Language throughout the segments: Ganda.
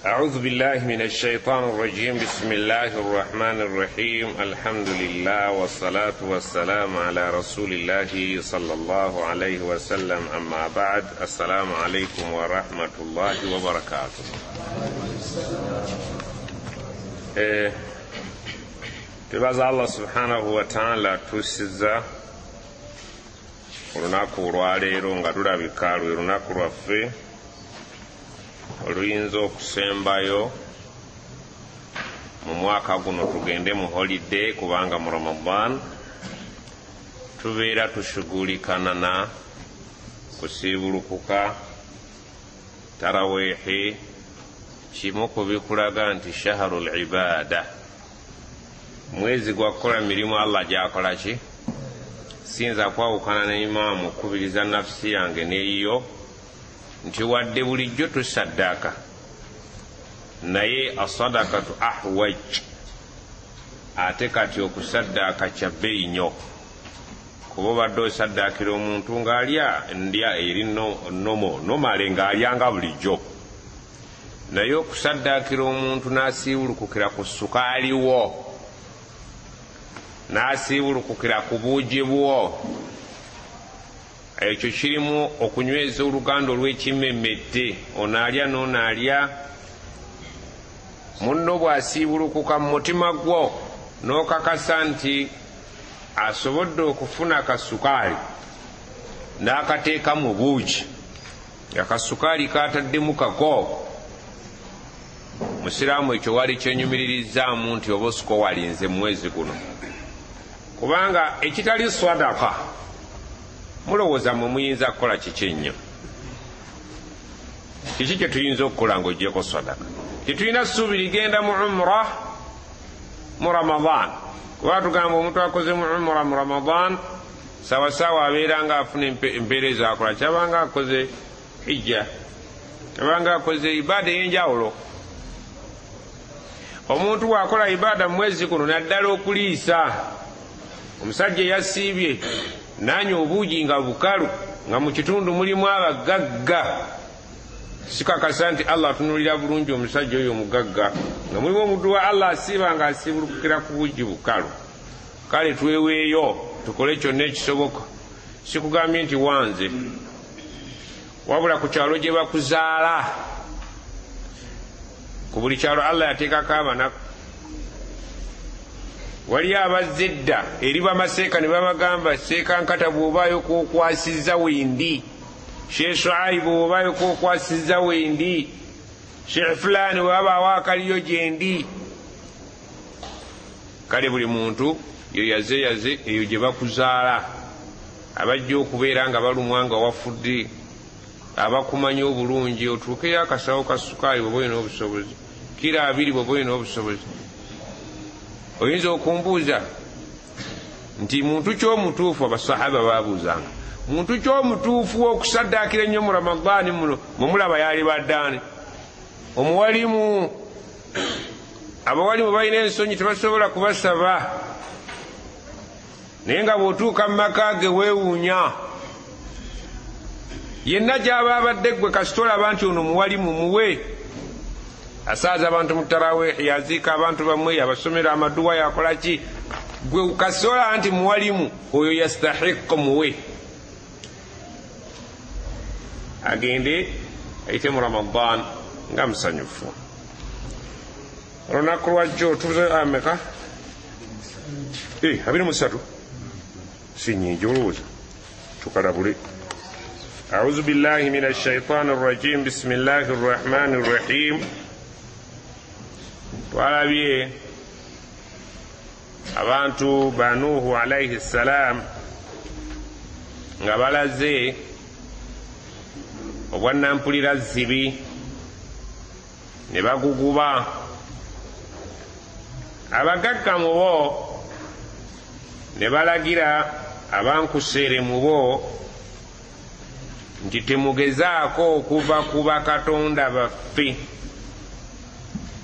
أعوذ بالله من الشيطان الرجيم. بسم الله الرحمن الرحيم. الحمد لله والصلاة والسلام على رسول الله صلى الله عليه وسلم. أما بعد، السلام عليكم ورحمة الله وبركاته. tubaza Allah subhanahu wa ta'ala tusiza olunaku olwaleero nga tulabika lwe lunaku lwaffe oluyinza okusembayo mu mwaka guno tugende mu holiday, kubanga mu Ramadan tubeera tushugulikana na kusiibulukuka taraweehi. Kimu ku bikulaga nti shahrul ibada, mwezi gwa kukola mirimu Allah gyakola ki. Sinza kwawukana ne imaamu kubiriza nafsi yange neeyo nti wadde bulijjo tusaddaaka, naye asadakatu ahwaj, ate kati okusaddaaka kya bbeeyi nnyo. kuba obadde osaddaakira omuntu ng'alya ndya eri nomale ng'alyanga bulijjo, naye okusaddaakira omuntu n'asiibulukukira ku sukaali wo, n'asiibulukukira ku buugi bwo, ekyo kirimu okunyweza oluganda olw'ekimmemmette. Onaalya n'onaalya, munno bw'asiibulukuka mu mutima gwo n'okakasa nti asobodde okufuna akasukaali n'akateeka mu buugi, akasukaali kaataddemu kako, musiraamu ekyo wali kyenyumiririzaamu nti oba osiko walinze mu mwezi guno. Kubanga ekitali swadaka mulowooza mwe muyinza kukola kiki ennyo? Kiki kye tuyinza okukola ng'oggyeko swadaka? Tetulina ssuubi ligenda mu umra mu Ramadan, kuba tugamba omuntu akoze mu umra mu Ramadan sawasawa abeera nga afuna empeereza akola, kyabanga akoze hijja, kyabanga akoze ibaada ey'enjawulo. Omuntu bw'akola ibaada mu mwezi guno naddala okuliisa, omusajja eyasiibye nanywa obuugi nga bukalu, nga mu kitundu mulimu abagagga, sikakasa nti Allah atunulira bulungi omusajja oyo omugagga, nga mulimu omuddu wa Allah asiiba nga asiibulukukira ku buugi bukalu. Kale tweweeyo tukole kyonna ekisoboka. Sikugambye nti wanze, wabula ku kyalo gye bakuzaala, ku buli kyalo Allah yateekako abanaku. Wali abazze edda eri bamaseeka ne babagamba, seeka nkata bw'obaayo kwokwasizza wendi, Sheikh Shuaibu bw'obaayo kwokwasizza wendi, Sheikh fulani wabaawo akaliyo gyendi. Kale buli muntu yoyaze eyo gye bakuzaala, abajja okubeera nga balumwa nga wafudde, abakumanya obulungi, otuukeyo akasawo ka sukaali bw'oba olina obusobozi, kilo 2 bw'oba olina obusobozi. Oyinza okumbuuza nti muntu ky'omutuufu, abasahaba babuuzanga, muntu ky'omutuufu okusaddaakira ennyo mu Ramadaani muno mumulaba yali baddaani? Omuwalimu. Abawalimu balina ensonyi, tebasobola kubasaba, naye nga bw'otuuka mu maka ge weewuunya. Yenna gy'aba abadde ggwe kasitolaba nti ono muwalimu muwe. Asaaza abantu mu taraweehi, yaziika abantu bamwe, yabasomera amaduwa, yakola ki? Gwe kasola nti muwalimu, oyo yastahiqu muwe. Agende ayite mu Ramadan nga musanyufu. Olunaku lwajjo tuze ameka? 23 si nnyingi olowooza? Tukalabule. أعوذ بالله من الشيطان الرجيم. بسم الله الرحمن الرحيم. twalabye abantu ba Nuhu alayhi salam nga balaze obwannampulira zibi ne baguguba. Abagagga mu bo ne balagira abankuseere mu bo nti temugezaako okuva ku bakatonda baffe.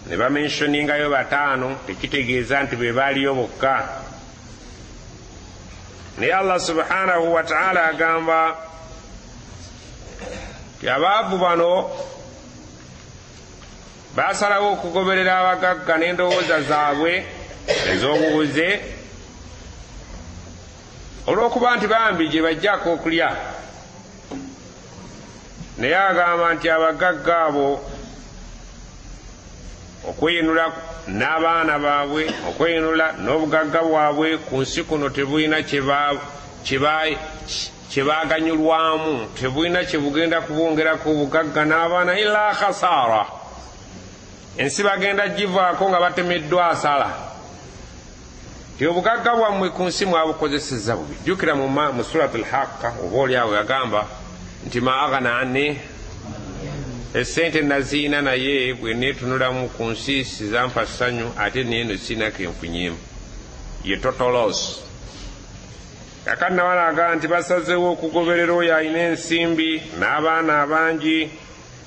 Ne bamenshoningayo 5, tekitegeeza nti be baaliyo bokka. Naye Allah subhanahu wa ta'ala agamba ti abaavu bano baasalawo okugoberera abagagga n'endowooza zaabwe ez'obubuze olw'okuba nti bambi gye bajjako okulya. naye agamba nti abagagga abo okweyinula n'abaana baabwe okweyinula n'obugagga bwabwe ku nsi kuno tebulina kye baaganyulwamu, tebulina kye bugenda kubongerako obugagga n'abaana illa khasaara. ensi bagenda givaako nga batemeddwa asala. ti obugagga bwammwe ku nsi mwabukozesezza bubi. jjukira mu surat al-Haqqa oba oliawo yagamba nti ma aghana anni, essente naziina naye bwe neetunulamu ku nsi sizampa ssanyu ate neeno sina kenfunyeemu, ye total loss. kakati nabalaga nti basazeewo okugoberera oyo alina ensimbi n'abaana abangi,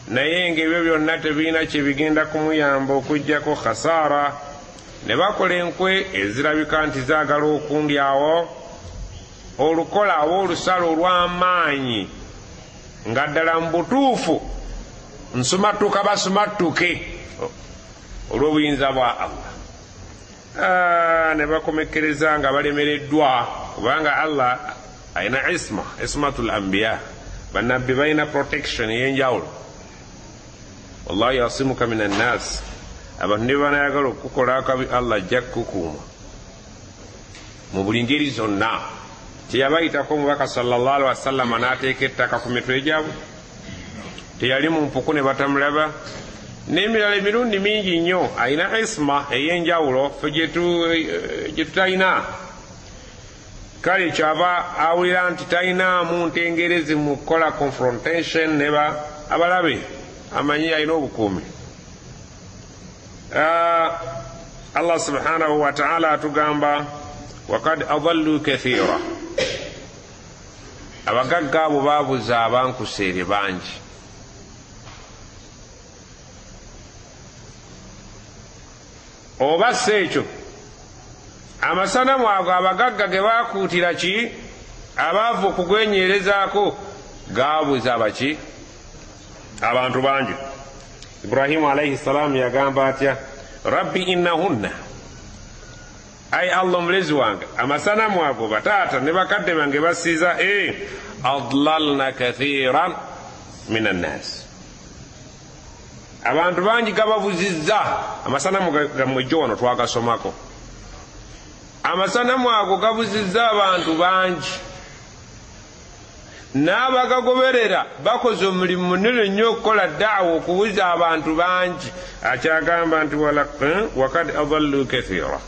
naye ng'ebyo byonna tebirina kye bigenda kumuyamba okuggyako khasaara. ne bakola enkwe ezirabika nti zaagala okundyawo, olukola oba olusalo olw'amaanyi nga ddala mu butuufu nsumattuka basumattuke olw'obuyinza bwa Allah. ne bakomekkereza nga balemereddwa, kubanga Allah alina ismatul anbiya, bannabbi balina protection ey'enjawulo. wallahu yasimuka min annas, abantu ne banayagala okukola akabi Allah ajja kukukuuma mu buli ngeri zonna. teyabayitako omubaka sallallahu alaihi wasallam n'ateeka ettaka ku mitwe gyabwe, teyali mu mpuku ne batamulaba, n'emirala emirundi mingi nnyo. alina isma ey'enjawulo ffe gye tutalina. kale kyava awulira nti talinaamu ntengerezi mu kukola confrontation ne abalabe, amanyi alina obukuumi. Allah subhanahu wa ta'ala atugamba wakad adallu kathira, abagagga abo baabuza abankuseere bangi. oba si ekyo amasanamu ago abagagga ge baakuutira ki abaava okugwenyeerezaako gaabuza baki abantu bangi. Ibrahimu alayhi salaamu yagamba atya, rabbi innahunna, ayi Allah omulezi wange, amasanamu ago bataata ne bakadde bange basiiza adlalna kathiran min annaasi, abantu bangi gababuzizza. amasanamu gammwe jjo wano twagasomako. amasanamu ago gabuzizza abantu bangi, n'abagagoberera bakoze omulimu munene nnyo okukola da'wa okubuza abantu bangi. akyagamba nti wakad adallu kathira,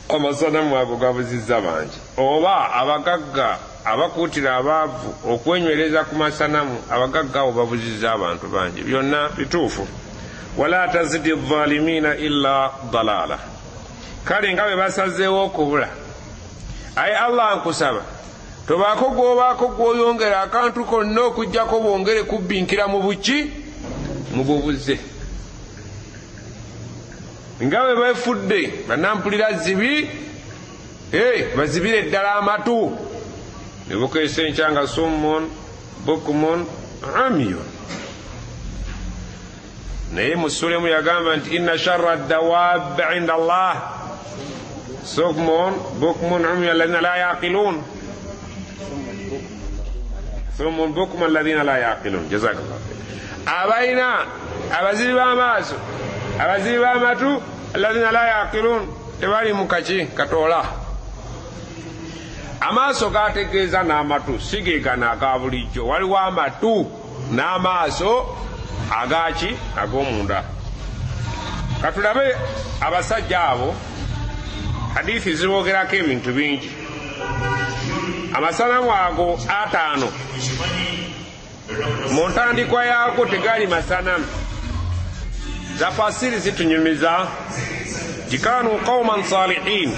amasanamu ago gabuzizza bangi. oba abagagga abakuutira abaavu okwenywereza ku masanamu, abagagga abo babuzizza abantu bangi. byonna bituufu. wala tazidi adh-dhalimina illa dalala. kale nga bwe basazeewo okubula, ayi Allah nkusaba tobaako gwobaako gwoyongera akantu konna okuggyako bwongere kubbinkira mu buki mu bubuze. nga bwe beefudde bannampulira zibi, bazibire ddala amatu, ne bukeesa enkya nga summun bukmun amyun. naye musulemu yagamba nti inna sharra dawaabi inda Allah summun bukmun amyun alladhina la yaqilun, summun bukmun alladhina la yaqilun. jazakallah. abalina abazibi b'amaaso, abazibi b'amatu, alladhina la yaqilun, tebali mu kaki katoola. amaaso gategeeza n'amatu si ge gano aga bulijjo. waliwo amatu n'amaaso agaki ag'omunda. katulabe abasajja abo, hadithi zibogerako ebintu bingi. amasanamu ago 5 mu ntandikwa yaago tegali masanamu. zafasiri zitunyumiza tikanu qauman salihin.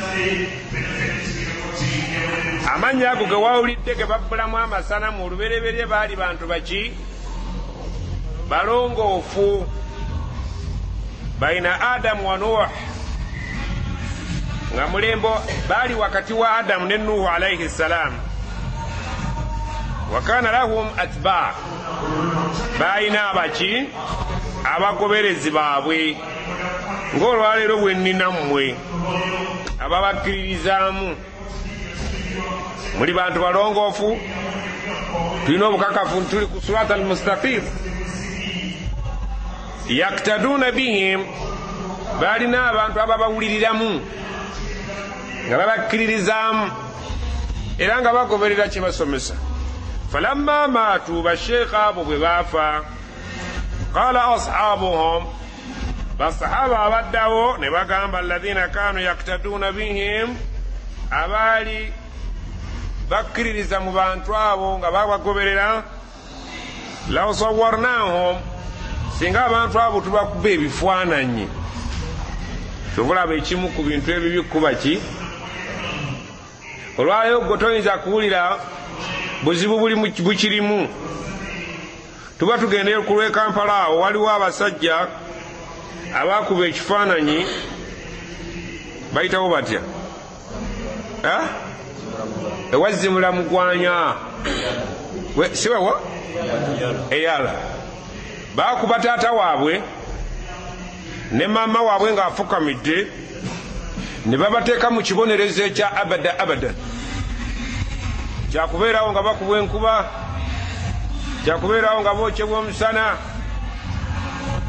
amannya ago ge wawulidde ge babbulamu amasanamu olubereberye baali bantu baki balongoofu. baina adamu wa nuh, nga mulembo baali wakati wa adamu ne nuhu alayhi salam. wa kana lahum atba, baina abaki abagoberezi baabwe ng'olwaleero bwe nnina mmwe ababakkiririzaamu muli bantu balongoofu tulina obukakafu tuli ku surat al-mustaqim yaktaduuna bihim balina abantu ababawuliriramu nga babakkiririzaamu era nga bagoberera kye basomesa falamma maatu basheekha abo bwe baafa qala ashabuhum basahaba abaddawo ne bagamba alladhina kanu yaktaduuna bihim abaali bakkiririza mu bantu abo nga babagoberera law sawarnahum singa abantu abo tubakuba ebifaananyi tubulaba ekimu ku bintu ebibi kuba ki olwaleero gwe toyinza kuwulira buzibu bukirimu tuba tugendeye ku lw'e Kampala awo waliwo abasajja abakuba ekifaananyi bayitawo batya ewazimula mugwanya sibawa eyala bakuba taata waabwe ne maama waabwe ng'afukamidde ne babateeka mu kibonerezo ekya abadan kyakubeerawo nga bakubwa enkuba kyakubeerawo nga bokyebwa omusana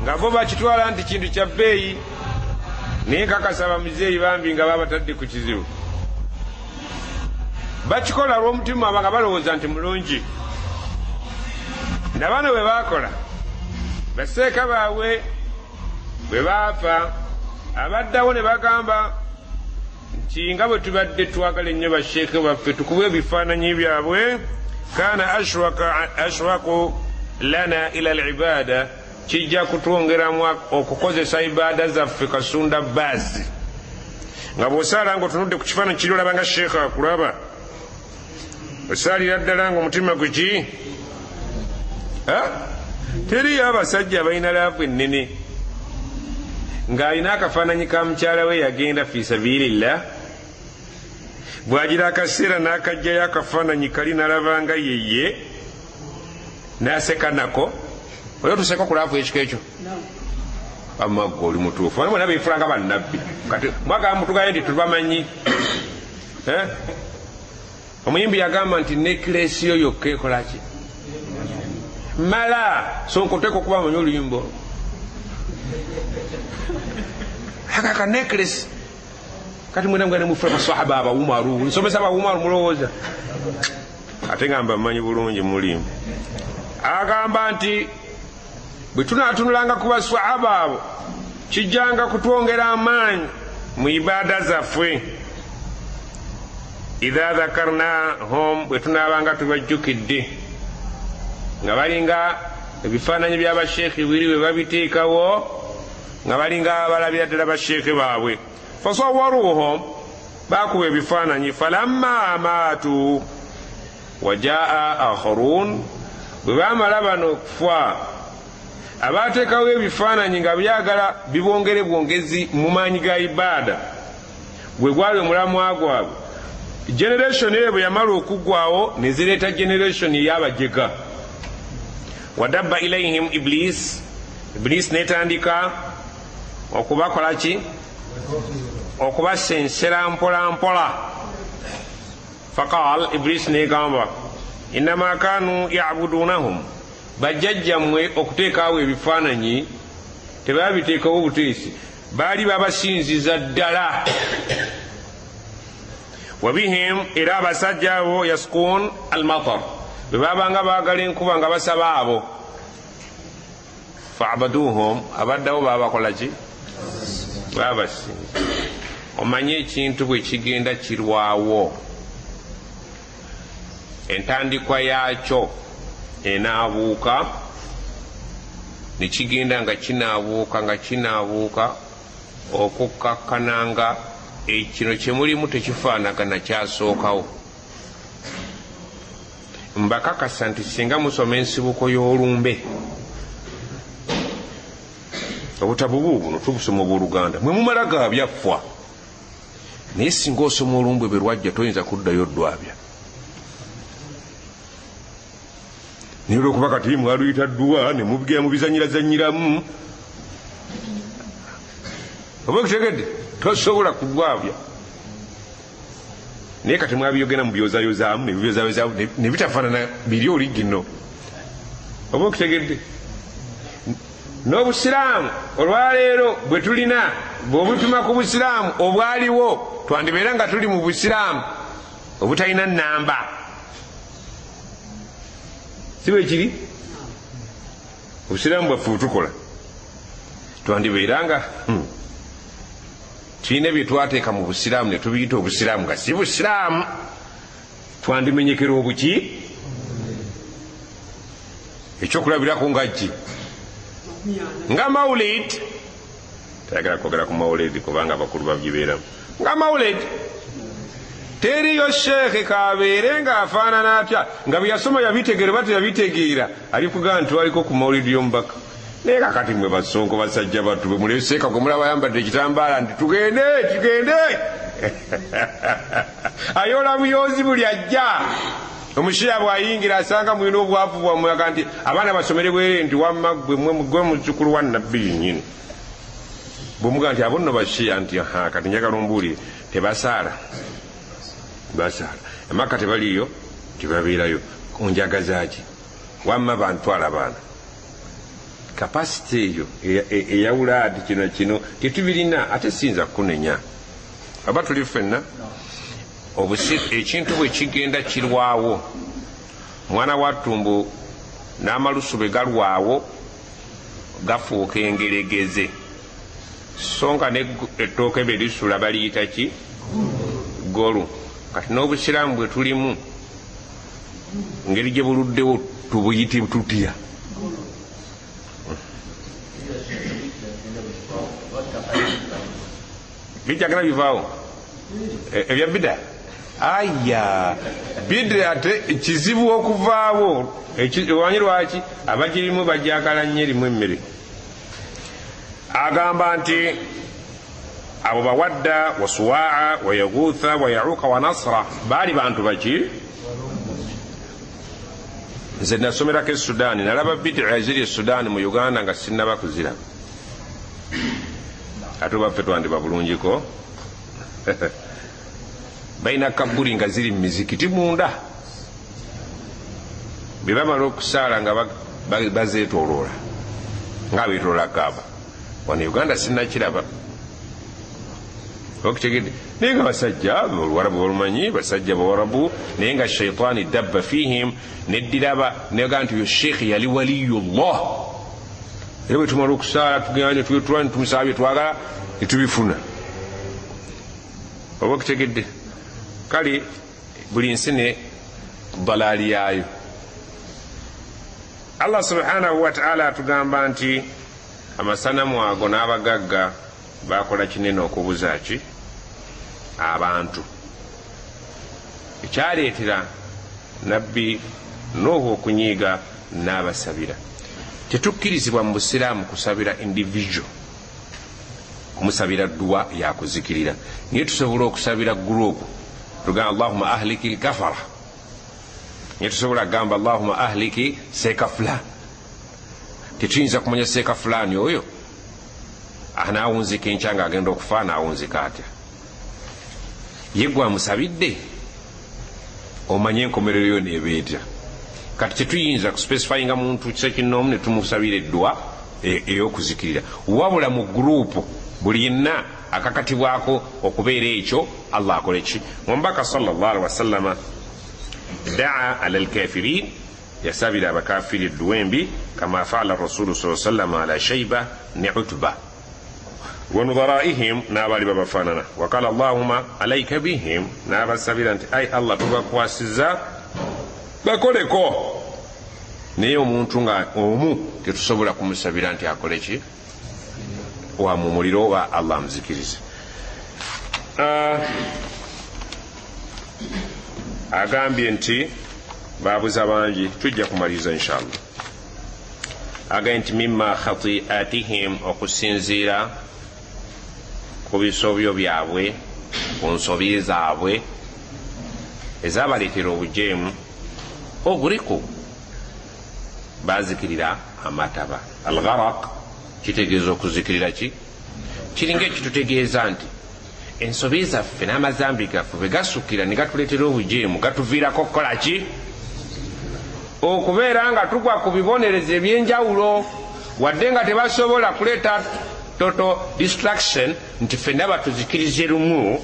nga bo bakitwala nti kintu kya bbeeyi naye nkakasa bamuzeeyi bambi nga babatadde ku kizibu bakikola lw'omutima nga balowooza nti mulungi nabano bwe baakola baseeka baabwe bwe baafa abaddawo ne bagamba nti nga bwe tubadde twagala ennyo basheeke baffe tukube ebifaananyi byabwe kaana ashwaku lana ila al-ibaada kijja kutwongeramu okukozesa ibaada zaffe kasunda baasi nga bw'osaala ng'otunudde ku kifaananyi kiri olaba nga sheekha akulaba osaalira ddala ng'omutima guki teriyo abasajja balina laavu ennene ng'alina akafaananyi ka mukyala we yagenda fi sabiilillah bw'agira akaseera n'akajjayo akafaananyi kali nalaba nga yeye n'aseka nako oyo tuseka ku laavu ekiko ekyo amagga oli mutuufu bana bonna beefula nga bannabbi kati mwagamba mutugaye nti tubamanyi omuyimbi yagamba nti nekilesi yo yokka ekolaki mala sonkoteeka okuba manyi oluyimbo akaka necklace kati mwena mugane mufula masahaba abawumaru nsomesa abawumaru mulowooza ate ngamba mmanyi bulungi mulimu agamba nti bwe tunaatunulanga ku basahaba abo kijjanga kutwongera amaanyi mu ibaada zaffe idha dhakarnahum bwe tunaabanga tubajjukidde nga balinga ebifaananyi by'abasheekhi biri bwe babiteekawo nga balinga balabira ddala basheekhe baabwe fasawaruhum baakuba ebifaananyi falamma maatu wajaa akharun bwe baamala bano okufa abaateekawo ebifaananyi nga byagala bibongere bwongezi mu maanyi ga ibaada gwe gwali omulamwa gwabwe generation eyo bwe yamala okuggwawo ne zireeta generation ey'abajega wadabba ilaihim iblis netandika okubakola ki okubasensera mpola mpola faqal iblis negamba innama kanu yabudunahum bajjajjammwe okuteekawo ebifaananyi tebabiteekawo buteesi baali babasinziza ddala wabihim era abasajja abo yaskuun almatar bwe babanga baagala enkuba nga basaba abo faabaduhum abaddawo babakola ki babasinza omanye ekintu bwe kigenda kirwawo entandikwa yaakyo enaabuuka nekigenda nga kinaabuuka okukakkananga ekino kyemulimu tekifaanagana kyasookawo mbakakasa nti singa musoma ensibuko y'olumbe obutabu buubuno tubusoma obwoluganda mwe mumala gaabyaffa naye singa osoma olumbe bwe lwajja toyinza kuddayo ddwabya naye olwokuba kati mwaluyita dduwa ne mubigera mubizanyirazanyiramu oba okutegedde tosobola kugwabya naye kati mwabyogera mubyozayozaamu nebibyozayozaamu ne bitafaanana biri oligino oba okutegedde n'obusiraamu olwaleero bwe tulina bw'obupima ku busiraamu obwaliwo twandibeera nga tuli mu busiraamu obutalina nnamba si bwe kiri obusiraamu bwaffe butukola twandibeera nga tulina bye twateeka mu busiraamu ne tubiyita obusiraamu nga si busiraamu twandimenyekera obuki ekyokulabirako nga ki nga maulid tayagala kwogera ku maulid kubanga abakulu babibeeramu nga maulid teriyo sheekhe kabeere ng'afaanana atya nga bye yasoma yabitegeera oba teyabitegeera alikugaa nti waliko ku maulidi y'omubaka naye kakati mwe basonko basajja battu bwe muleseeka gwe mulaba ayambadde ekitambaala nti tugende ayola buyozi buli ajja omushiya bw'ayingira asanga mulina obwavu bwammwe aga nti abaana basomere bwere nti wamma gwe muzzukulu wa nabbi nnyini bwemuga nti abo nno bashiya nti kati njagala ombuulire tebasaala basaala emaka tebaliyo tebabeerayo onjagazaaki wamma bantwala baana kapasite eyo eyawula ati kino tetubirina ate siyinza kukunenya aba tuli ffenna ekintu bwe kigenda kirwawo mwana wa ttumbu n'amalusu bwe galwawo gafuuka engeregeze so nga ettooke bye lisula baliyita ki golu kati n'obusiraamu bwe tulimu ngeri gye buluddewo tubuyite tutya bijjagala bivaawo ebya bida aya bida ate kizibu okuvaawo ewanyi lwaki abagirimu bajagala nnyo erimu emmere agamba nti abo bawadda wasuwaa wayaguutha wayauka wanasra baali bantu baki nze nasomerako e sudaani nalaba bidia eziri e sudaani mu uganda nga sinnaba kuziraba ate baffe twandiba bulungiko balina kabuli nga ziri mu mizikiti munda bye bamala okusaala nga bazeetooloola nga beetoloola kaaba wano uganda sinnakiraba okitegedde naye nga basajja oluwarabu balumanyi basajja bawarabu naye nga shaitaani dabba fihim neddiraba nega nti oyo sheekhi yali waliyullah era bwe tumala okusaala tugenda tumusaabye twagala netubifuna oba okitegedde kale buli nsi ne dalaali yaayo allah subhanahu wataala atugamba nti amasanamu ago n'abagagga bakola kinene okubuza ki abantu ekyaleetera nabbi nuuhu okunyiiga n'abasabira tetukkirizibwa mu busiraamu kusabira individual kumusabira dduwa yakuzikirira naye tusobola okusabira gurupu tugamba allahuma ahliki lkafara naye tusobola kugamba allahuma ahliki seeka fulani tetuyinza kumanya seeka fulani oyo anaawunzika enkya nga agenda okufa anaawunzika atya ye gwe amusabidde omanye enkomerero yo neeba etya kati tetuyinza kuspecifyinga muntu kisekinoomu ne tumusabira eddwa ey'okuzikirira wabula mu gurupu buli yenna akakatibwako okubeera ekyo allah akole ki omubaka sallallahu alaihi wasallama daa ala alkafirin yasabira abakafiri eddwa embi kama faala rasulu sa sallama ala shaiba ne utuba wanudharaihim n'abaali babafaanana wakala allahuma alaika bihim n'abasabira nti ai allah tubakwasiza bakoleko naye omuntu nga omu tetusobola kumusabira nti akole ki wa mu muliro wa allah amuzikirize agambye nti babuza bangi tujja kumaliriza inshallah agambye nti mimma khatiatihim okusinziira ku bisobyo byabwe ku nsobi zaabwe ezabaleetera obujeemu oguriku bazikirira amataba. Al-gharaq kitegeeza okuzikirira ki? Kiringa ekitutegeeza nti ensobi zaffe n'amazambi gaffe bwe gasukira ne gatuleetera obujeemu gatuviirako okukola ki? Okubeera nga tugwa ku bibonerezo ebyenjawulo wadde nga tebasobola kuleeta total distraction nti ffenna batuzikirize lumu,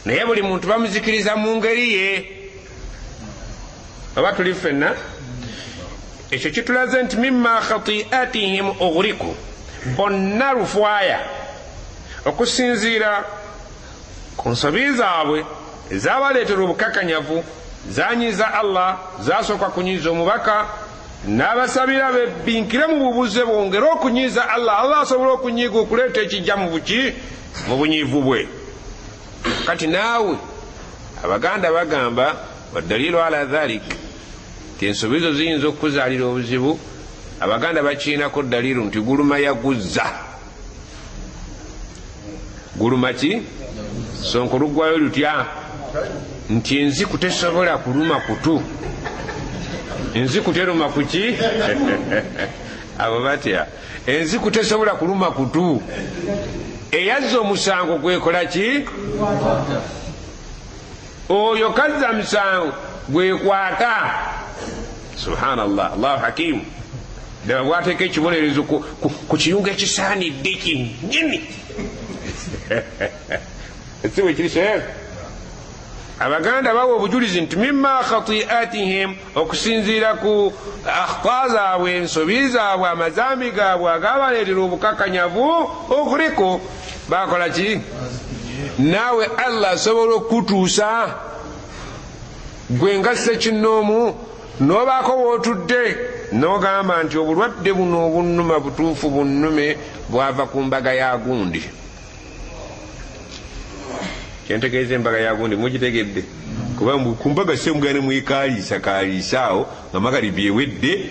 naye buli muntu bamuzikiriza mu ngeri ye. Oba tuli ffenna? Ekyo kitulaze nti mimma khati'atihim ughriqu, bonna lufwaya okusinziira ku nsobi zaabwe ezabaleetera obukakanyavu, zanyiza Allah, zasooka kunyiza omubaka, n'abasabira bebbinkire mu bubuze bwongere okunyiza Allah. Allah asobola okunyiga okuleeta ekijja mu buki? Mu bunyiivu bwe. Kati naawe Abaganda bagamba waddaliilu ala dhalik ti ensobi zo ziyinza okukuzaalira obuzibu. Abaganda bakiinako daliilu nti guluma yaguzza. Guluma ki? Sonko luggwayo lutya nti enziku tesobola kuluma kutu. Enziku teruma kuki? Abo batya enziku tesobola kuluma kutu. Eyazza omusango gwekola ki? Oyo kazza musango gwekwata. Subhanallah, Allahu hakimu. Deba bwateeka ekibonerezo ku kiyunga ekisaanidde kinnyini. Si bwe kiri sheekh? Abaganda bawa obujulizi nti mimma khati'atihim, okusinziira ku akhta zaabwe, ensobi zaabwe, amazambi gaabwe agabaleetera obukakanyavu, ughriqu, bakola ki? Naawe Allah asobola okutuusa gwe nga ssekinnoomu n'obaako w'otudde n'ogamba nti obulwadde buno obunnuma butuufu bunnume bwava ku mbaga ya gundi. Kyentegeeza embaga ya gundi mugitegedde? Kuba ku mbaga semugane mwekaliisa awo nga magalibi ewedde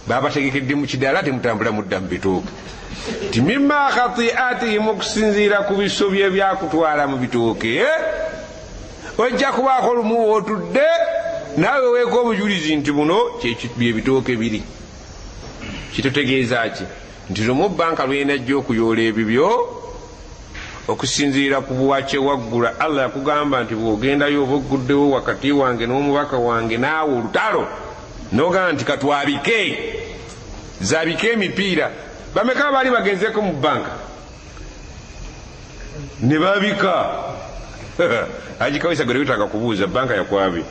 babategekedde mu kidaala temutambula mudda mu bitooke. Ti mimma khati'atihim, okusinziira ku bisobye byakutwala mu bitooke. Ojja kubaako lumu w'otudde naawe weeko obujulizi nti buno byebitooke biri. Kitutegeeza ki? Nti lumu banka lwenajja okuyoola ebibyo okusinziira ku buwakye waggula. Allah yakugamba nti bw'ogendayo oba ogguddewo wakati wange n'omubaka wange naawe olutalo, n'ogamba nti katwabike, zabike emipiira. Bameka baali bagenzeko mu banka ne babika? Haji Kawisa gwe witanga kubuuza banka yakwabi.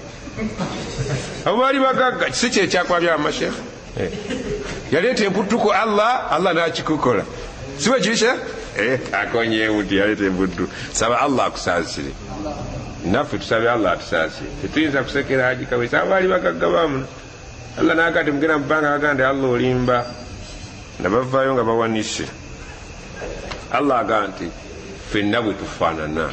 Abo baali bagagga. Kisi kye kyakwabya amashekhe? Yaleeta emputtuko Allah n'akikukola. Si bwe kiri sheekh? Akonyeewo nti yaleeta emputtu. Saba Allah akusaasire. Naffe tusabe Allah atusaasire. Tetuyinza kusekera Haji Kawisa. Abo baali bagagga bamuna. Allah n'agamba mugenda mu banka agamba Allah olimba. Nabavaayo nga bawanise. Allah agamba nti ffenna bwe tufaanana.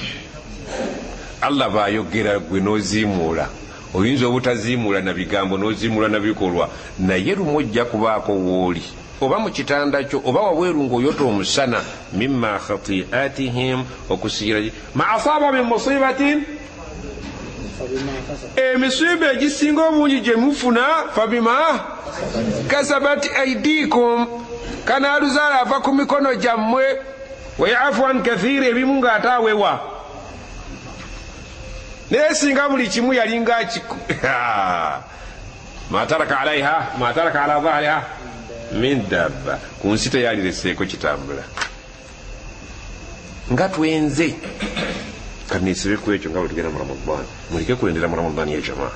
Allah baayogera gwe n'oziimuula. Oyinza obutaziimuula na bigambo n'oziimuula na bikolwa, naye lumu ojja kubaako w'oli, oba mu kitanda kyo oba wabweru ng'oyota omusana. Mimma khati'atihim, okusiira ma asaaba min musibatin, emisiiba egisinga obungi gye mufuna fabima kasabat aidikum, kanaaluzaala ava ku mikono gyammwe. Wa ya'fu an kathiira, ebimu ng'ate awewa. Naye singa buli kimu yalinga ma taraka ala dhahriha min dabba, ku nsi teyalireseeko kitambula. Nga twenze kanisibe ku ekyo nga bwe tugenda mu Ramadaan. Muleke kulendera mu Ramadaan ya jamaa.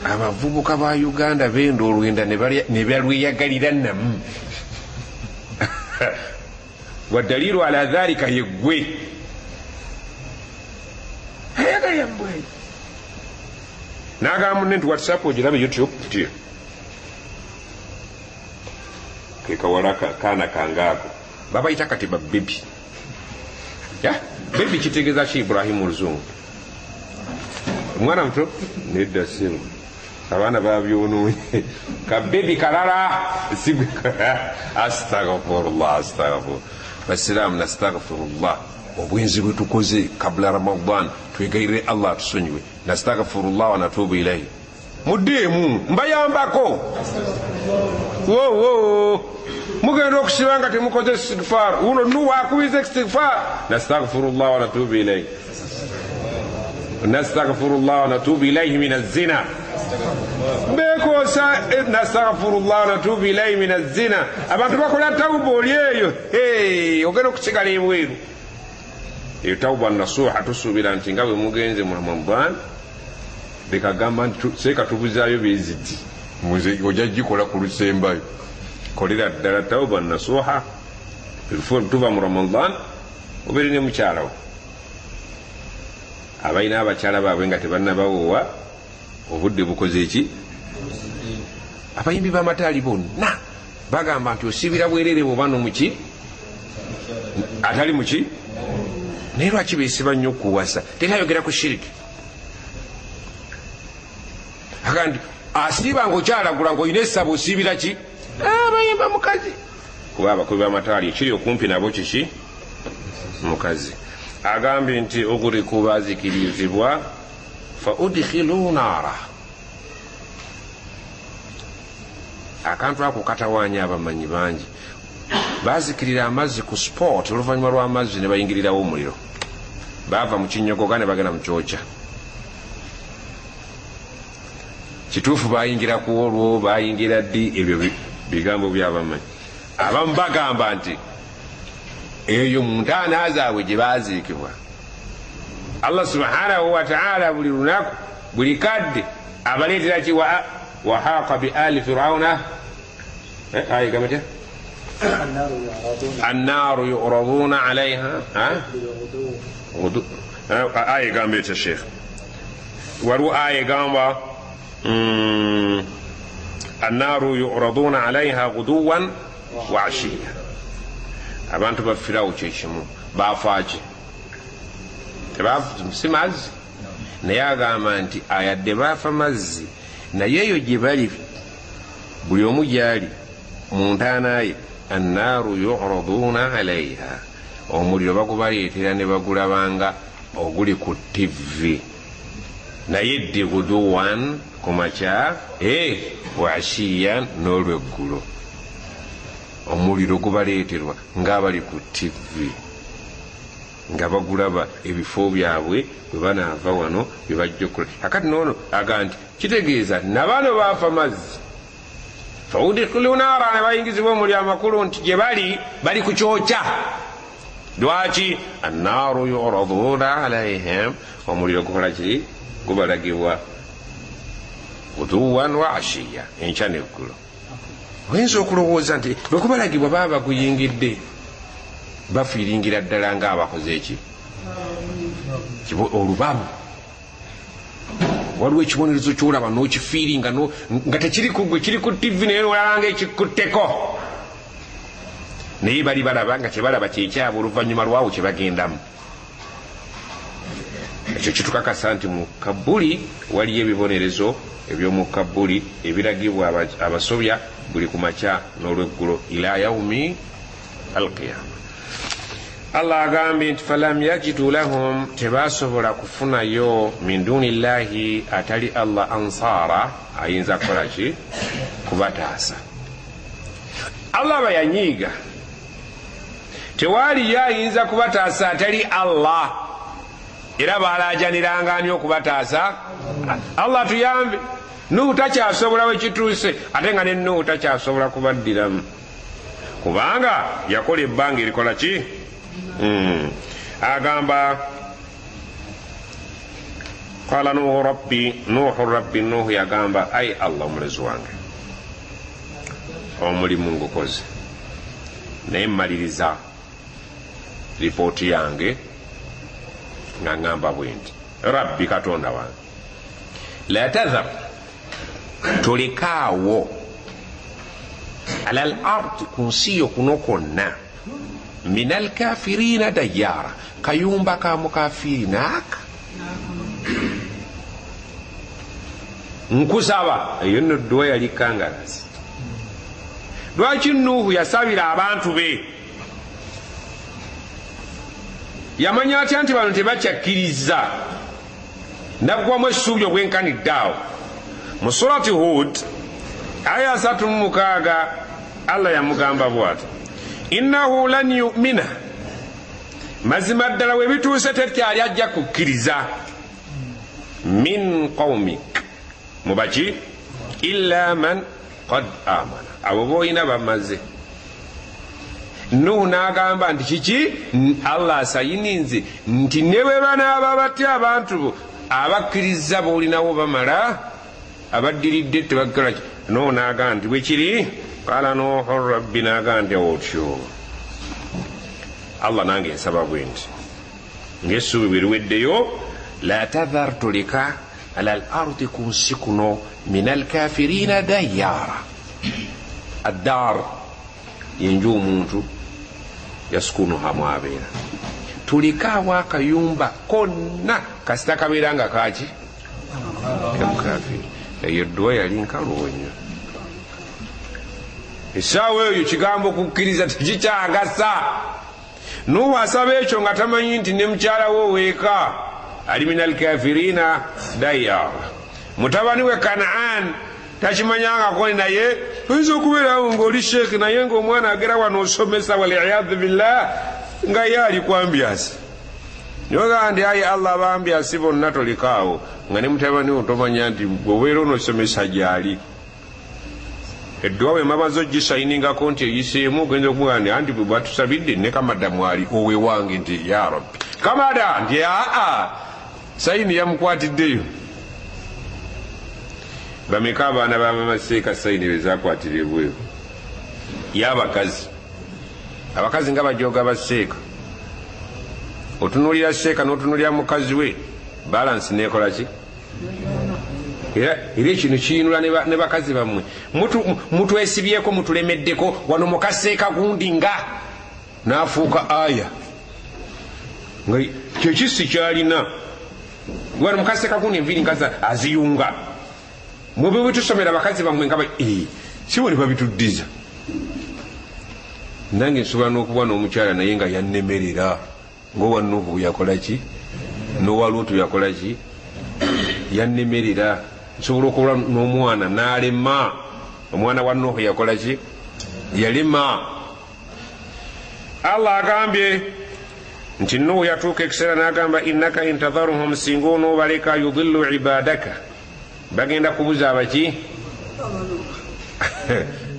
Abavubuka ba Uganda benda olwenda ne balweyagalira namu. Waddaliilu ala dhalika yeggwe ayagalira mbwe. N'agamba munne nti WhatsApp ogirabe YouTube ti ke kawala kaana kangaako babayita kati babebi. Bebi kitegeeza ki? Ibrahimu Luzungu omwana muto nedda simu, abaana babyonoonye. Kabebi kalala sigwe. Astaghfirullah. Basiraamu nastaghfirullah. Obwenzi bwe tukoze kabla Ramadan twegayirire Allah atusonyiwe. Nastaghfirullah wa natubu ilayhi. muddeemu mbayambako. Mugenda okusiba nga temukoze istighfar. Uno Nuhu akubiza istighfar. Nastaghfirullah wa natubu ilayhi. Nastaghfirullah wa natubu ilayhi min az-zina. Bekosa nastaghfirullah wa natubu ilayhi min az-zina. Abantu bakola tawuba oli eyo. Ogenda okusigala ebweru. Eyo tawuba nasuha tusuubira nti nga bwe mugenze mu Ramadan bekagamba nti seeka tubuzaayo beziti. Muze ojja gikola ku lusembayo. Kolera ddala tawuba nasuha tuva mu Ramadan obeere ne mukyalawo. Abalina abakyala baabwe nga tebannabawoowa obudde bukoze eki. Abayimbi b'amataali bonna bagamba nti osibira bwerere bwoba nomuki atali muki. Naye lwaki beesiba nnyo okuwasa? Terayogera ku shiriki. Agandi asiiba ng'okyalagula ng'olina essaba osiibira ki? Bayimba mukazi. Kuba abakubi b'amataali ekiri okumpi nabo kiki? Mukazi. Agambye nti oguriku bazikirizibwa fa udkhilu naara. Akantu ako katawaanya abamanyi bangi. Bazikirira amazzi ku sport oluvannyuma lw'amazzi ne bayingirirawo omuliro. Baava mu kinyogoga ne bagenda mu kyokya. Kituufu bayingira ku olwo bayingira ddi ebyo bigambo by'abamanyi. Abamu bagamba nti eyo mu ntaana zaabwe gye baaziikibwa Allah subhanahu wa ta'ala buli lunaku buli kadde abaleetera ki wa haaqa bi ali firawuna ayi gamete annaaru yu'raduuna alayha ayi gambete sheikh waliwo ayi gamba annaaru yu'raduuna alayha guduwan wa ashiya. Abantu ba Firawo kyekimu baafaaki si mazzi naye agamba nti ayadde baafa mazzi naye eyo gye bali buli omu gyali mu ntaana ye annaaru yu'raduuna alayha omuliro bagubaleetera ne bagulabanga oguli ku TV naye ddi guduwan ku makya wa ashiyan n'olweggulo omuliro gubaleeterwa ng'abali ku TV nga bagulaba ebifo byabwe bwe banaava wano bye bajja okukola. Kakati noono aga nti kitegeeza nabano baafa mazzi fa udkhilu naara ne bayingizibwa omuli amakulu nti gye bali ku kyokya. Lwaki? annaaru yu'raduuna alayhim omuliro gukola ki gubalagibwa guduwan wa ashiya enkya n'eggulo. Oyinza okulowooza nti bwe kubalagibwa baba baguyingidde bafiiringira ddala ng'abakoze eki olubabu. Waliwo ekibonerezo kyolaba n'okifiiringa nga tekiri ku gwe kiri ku TV naye olaba nga ekikutteko naye bali balaba nga kyebalaba kyekyabwe oluvannyuma lwawo kye bagendamu. Ekyo kitukakasa nti mu Kabuli waliyo ebibonerezo eby'omu Kabuli ebiragibwa abasobya buli ku makya n'olweggulo ila yaumi alqiyama. Allah agambye nti falam yajidu lahum tebasobola kufunayo min dunillahi atali Allah ansara ayinza kukola ki kubataasa. Allah bayanyiiga tewaliyo ayinza kubataasa atali Allah era baalajaniranga ani okubataasa. Allah tuyambe. Nuhu takyasobola we kituuse ate nga ne Nuhu takyasobola kubaddiramu kubanga yakola ebbanga erikola ki. Agamba qala Nuhu rabbi Nuhu yagamba ai Allah omulezi wange omulimu ngukoze naye mmaliriza lipooti yange nga ngamba bwe nti rabbi katonda wange la tadhar tolekaawo ala al ardi ku nsi yo kuno kwonna min al kafirina dayara kayumba ka mukafirina aka nkusaba eyo nno dduwa yali kangalazi. Lwaki Nuhu yasabira abantu be? Yamanya atya nti bano tebakyakkiriza naggwamu essuubi obwenkanidde awo mu surati Hud aya 36 Allah yamugamba bw'ati innahu lan yu'mina mazima ddala we bituuse tekyali ajja kukkiriza min qaumik mubaki illa man qad amana abo boyina bamaze Nuhu n'agamba nti kiki Allah asayininze nti ne bwe banaaba batya abantu abakkiriza boolinawo bamala abaddiridde tebaggala Nuhu n'agamba nti bwe kiri qala Nuhu rabbi n'agamba nti otyo Allah nange nsaba bwe nti ng'essuubi bwe liweddeyo la tadhar tulika ala al ardi ku nsi kuno min alkafirina dayyara addar yenju omuntu yasukunuha mwabeera tulikaawo akayumba konna kasita kabeera nga kaki kamukafiri eyo edduwa yali nkaloonya essaawa eyo kigambo kukkiriza tekikyagasa Nuhu asaba ekyo nga tamanyi nti ne mukyala we weeka ali min alkafirina dayyara mutabani we Kanaan takimanyangako naye oyinza okubeerawo ng'oli sheekhi naye ng'omwana agera wano osomesa waliyadhu billah nga ye ali kwambyasi nyoga ndi ayi Allah abambyasi bonna tolikaawo nga ne mutabani we tomanya nti bw'obeera onosomesa gy'ali edduwa bwe mabazo gisayiningako nti eyiseemu ogenza okuga nti anti bwe batusabidde ne Kamada mwali owe wange nti ya rabbi Kamada nti aa sayini yamukwatiddeyo bameka abaana bamama Seeka sayini bezakwatira ebweru y'abakazi abakazi nga bajoga ba Seeka otunuulira Seeka n'otunuulira mukazi we balansi nekola ki era ekino kiyinula ne bakazi bammwe mutwesibyeko mutulemeddeko wano mukaseeka gundi nga n'afuuka aya nga kyekisi kyalina wano mukaseeka gundi enviiri nkaza aziyunga mube bwetusomera bakazi bammwe nga sibone babituddiza nange nsobola n'okuba n'omukyala naye nga yannemerera ng'owa Nuhu yakola ki n'owa Luutu yakola ki yannemerera nsobola okuba n'omwana n'alema omwana wa Nuhu yakola ki yalema Allah agambye nti Nuhu yatuuka ekiseera n'agamba innaka intadharuhum singa onoobaleka yudillu ibadaka bagenda kubuza abaki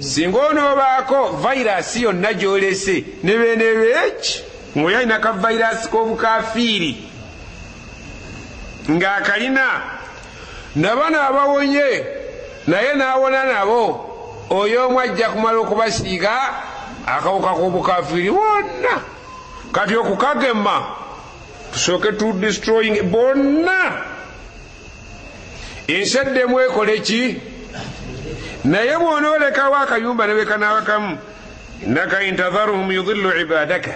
singa onoobaako vayirasi yonna gy'olese ne benebeeki ng'oyalina ka vayirasi k'obukafiiri ng'akalina nabano abawonye naye n'awona nabo oyo omu ajja kumala okubasiiga akawuka k'obukafiiri bonna kati okukagema tusooke tu destroying bonna ensi eddemu ekole ki naye bw'onoolekawo akayumba ne bekanaabakamu innaka intadharuhum yudillu ibadaka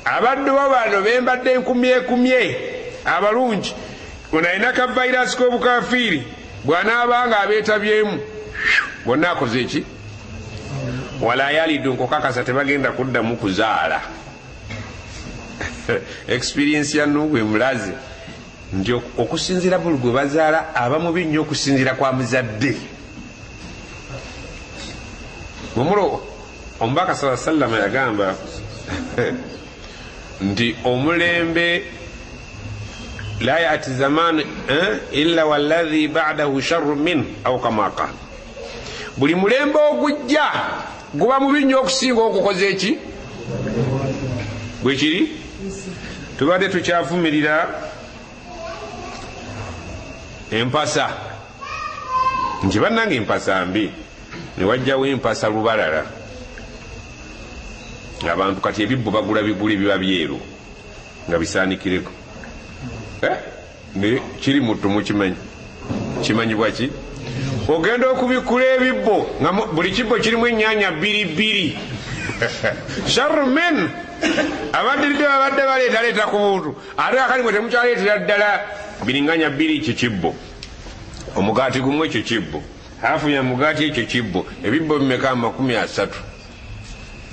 abaddu bo bano bembadde nkumyekumye abalungi onalina ka vayirasi k'obukafiiri bw'anaabanga abeetabyemu bonna akoze eki wala yaliddu nkukakasa tebagenda kuddamu kuzaala experience ya Nuhu emulaze nti okusinziira buli gwe bazaala aba mubi nnyo okusinziira kwa muzadde omulo omubaka sala sallama yagamba nti omulembe la yati zaman illa walladhi ba'dahu sharrun min aw kama qala buli mulembe ogujja guba mubi nnyo okusinga okukoze eki bwe kiri tubadde tukyavumirira empasa nti bannange empasa mbi ne wajjawo empasa lubalala abantu kati ebibbo bagula biguli biba byeru nga bisaanikireko ne kiri mutu mukimanyi kimanyibwa ki ogenda okubikula ebibbo nga buli kibbo kirimu ennyaanya bbiri sharru min abaddiridde babadde baleetaleeta ku buntu ate akali mwe temukyaleetera ddala biringanya bbiri ekyo kibbo omugaati gumu ekyo kibbo hafu ya mugaati ekyo kibbo ebibbo bimeka 30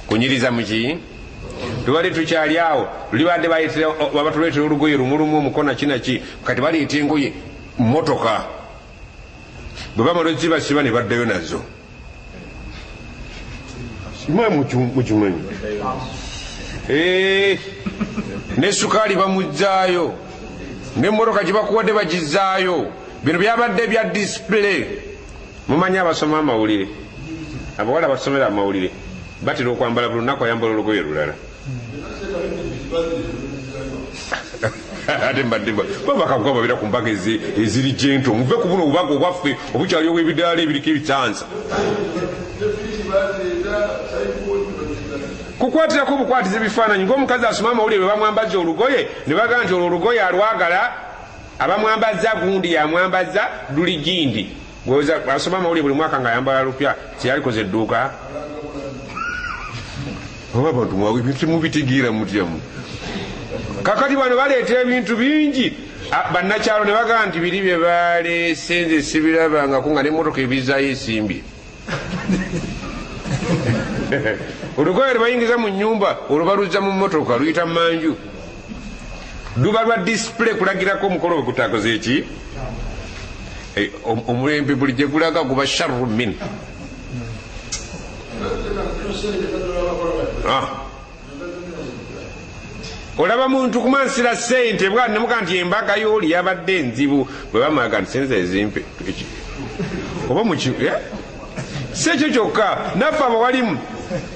kunyiriza muki tubadde tukyali awo libadde babatuleetera olugoye lumulumu omukona kinaki kati baleeta engoye motoka bwe bamala ozibasiba ne baddayo nazo simwe mukimanyi ne sukaali bamujjaayo n'emmotoka gye bakuwadde bagizaayo bino byabadde bya display. Mumanyi abasoma amawulire abawala basomera amawulire batera okwambala buli lunaku ayambala olugoye lulala ate mbadde babakakuba babira ku mbaga eziri gento muve ku buno obubaga obwaffe obukyali obw'ebidaala ebiriko ebitanza kukwatirako obukwatiza ebifaananyi ng'omukazi asoma amawulire bwe bamwambaza olugoye ne bagaa nti olwo olugoye alwagala abamwambaza gundi yamwambaza luli gindi asoma amawulire buli mwaka ng'ayambala lupya tiyalikoze edduuka oba abantu mwawe ebintu mubitegeera mutyamu kakati bano baleeta ebintu bingi bannakyalo ne bagaa nti biri bye baleese nze sibirabangako nga n'emmotoka ebizaayo esimbye olugoye lwebayingiza mu nnyumba olwo baluzza mu mmotoka luyita manju luba lwa display kulagirako omukolo bwe gutakoze eki omulembe buli gye gulaga guba sharru min olaba muntu kumansira ssente bwa nemuga nti embaga y'oli yabadde enzibu bwe bamaga nti senza ezimpe oba muki si ekyo kyokka naffe abawalimu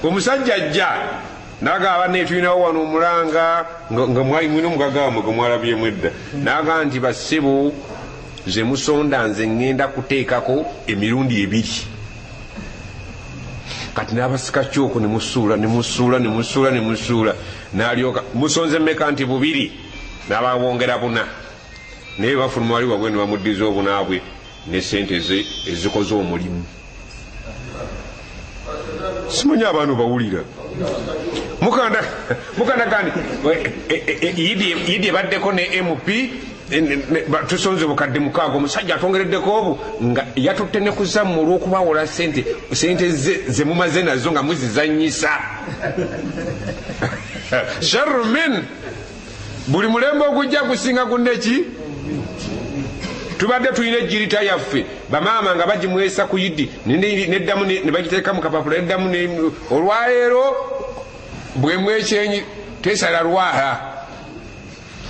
omusajja ajja nagamba netulinawo wano omulanga nga mwina omugagawamwe gwe mwalabyemu edda naga nti basibu ze musonda nze ŋŋenda kuteekako emirundi 2 kati n'abasika kyoko nemusuula n'alyoka musonze mmeka nti 2 n'abawongera 4 naye bafuluma wali wabwe ne bamuddiza obunaabwe ne sente ezikoze omulimu simanyi abaana bawulira mukanda kandi yidi ebaddeko ne MP tusonze bukadde 6 omusajja atongereddeko obu nga yatutte ne kuzamu olw'okubawola sente ze mumaze nazo nga muzizanyisa sharru min buli mulembe ogujja gusinga gunneki tubadde tulina ejjirita yaffe bamaama nga bagimwesa ku yidi neddamu ne bagiteeka mu kapapula eddamu olwaleero bwemwekyenyi tesala lwala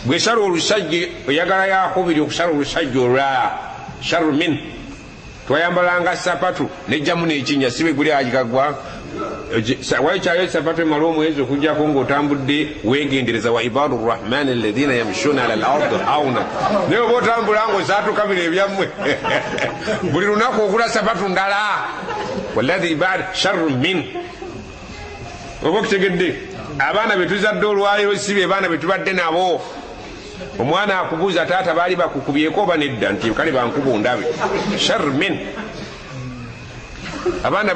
bwesala olusajja oyagala yakubiri okusala olusajja olwala sharru min twayambalanga sapatu nejjamu nekinya sibe guli agikagwa waikyayo sapatu emala omwezi okujjako ng'otambudde wegendereza wa ibadu rrahmani alladhina yamshuna ala lardi auna naye oba otambula ng'osatukabira ebyammwe buli lunaku ogula sapatu ndala wallahi ibad sharru min oba okutegedde abaana betuzadde olwaleero sibe abaana betubadde nabo omwana akubuuza taata baali bakukubyeko oba nedda nti kale bankubu ndabe sharru min abaana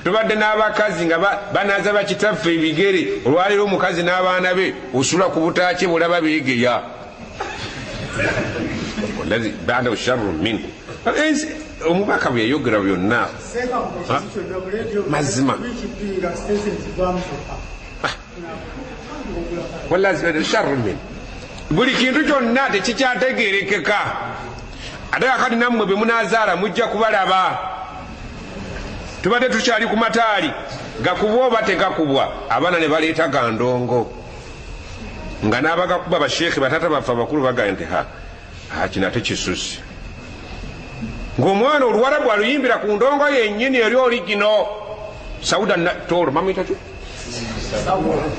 tubadde n'abakazi nga banaaza bakitaffe ebigere olwaleero omukazi n'abaana be osula ku butaaki bulaba beegeya banda sharru min omubaka bwe yayogera byonna mazima sharru min buli kintu kyonna tekikyategerekeka ate kakati nammwe bwe munaazaala mujja kubalaba tubadde tukyali ku mataali gakubwa oba tegakubwa abaana ne baleeta gandongo nga n'abagakuba basheekhe batata baffe abakulu bagaa nti kino ate kisusi ng'omwana oluwarabu aluyimbira ku ndongo yennyini eri oligino sauda natolo mamwitaki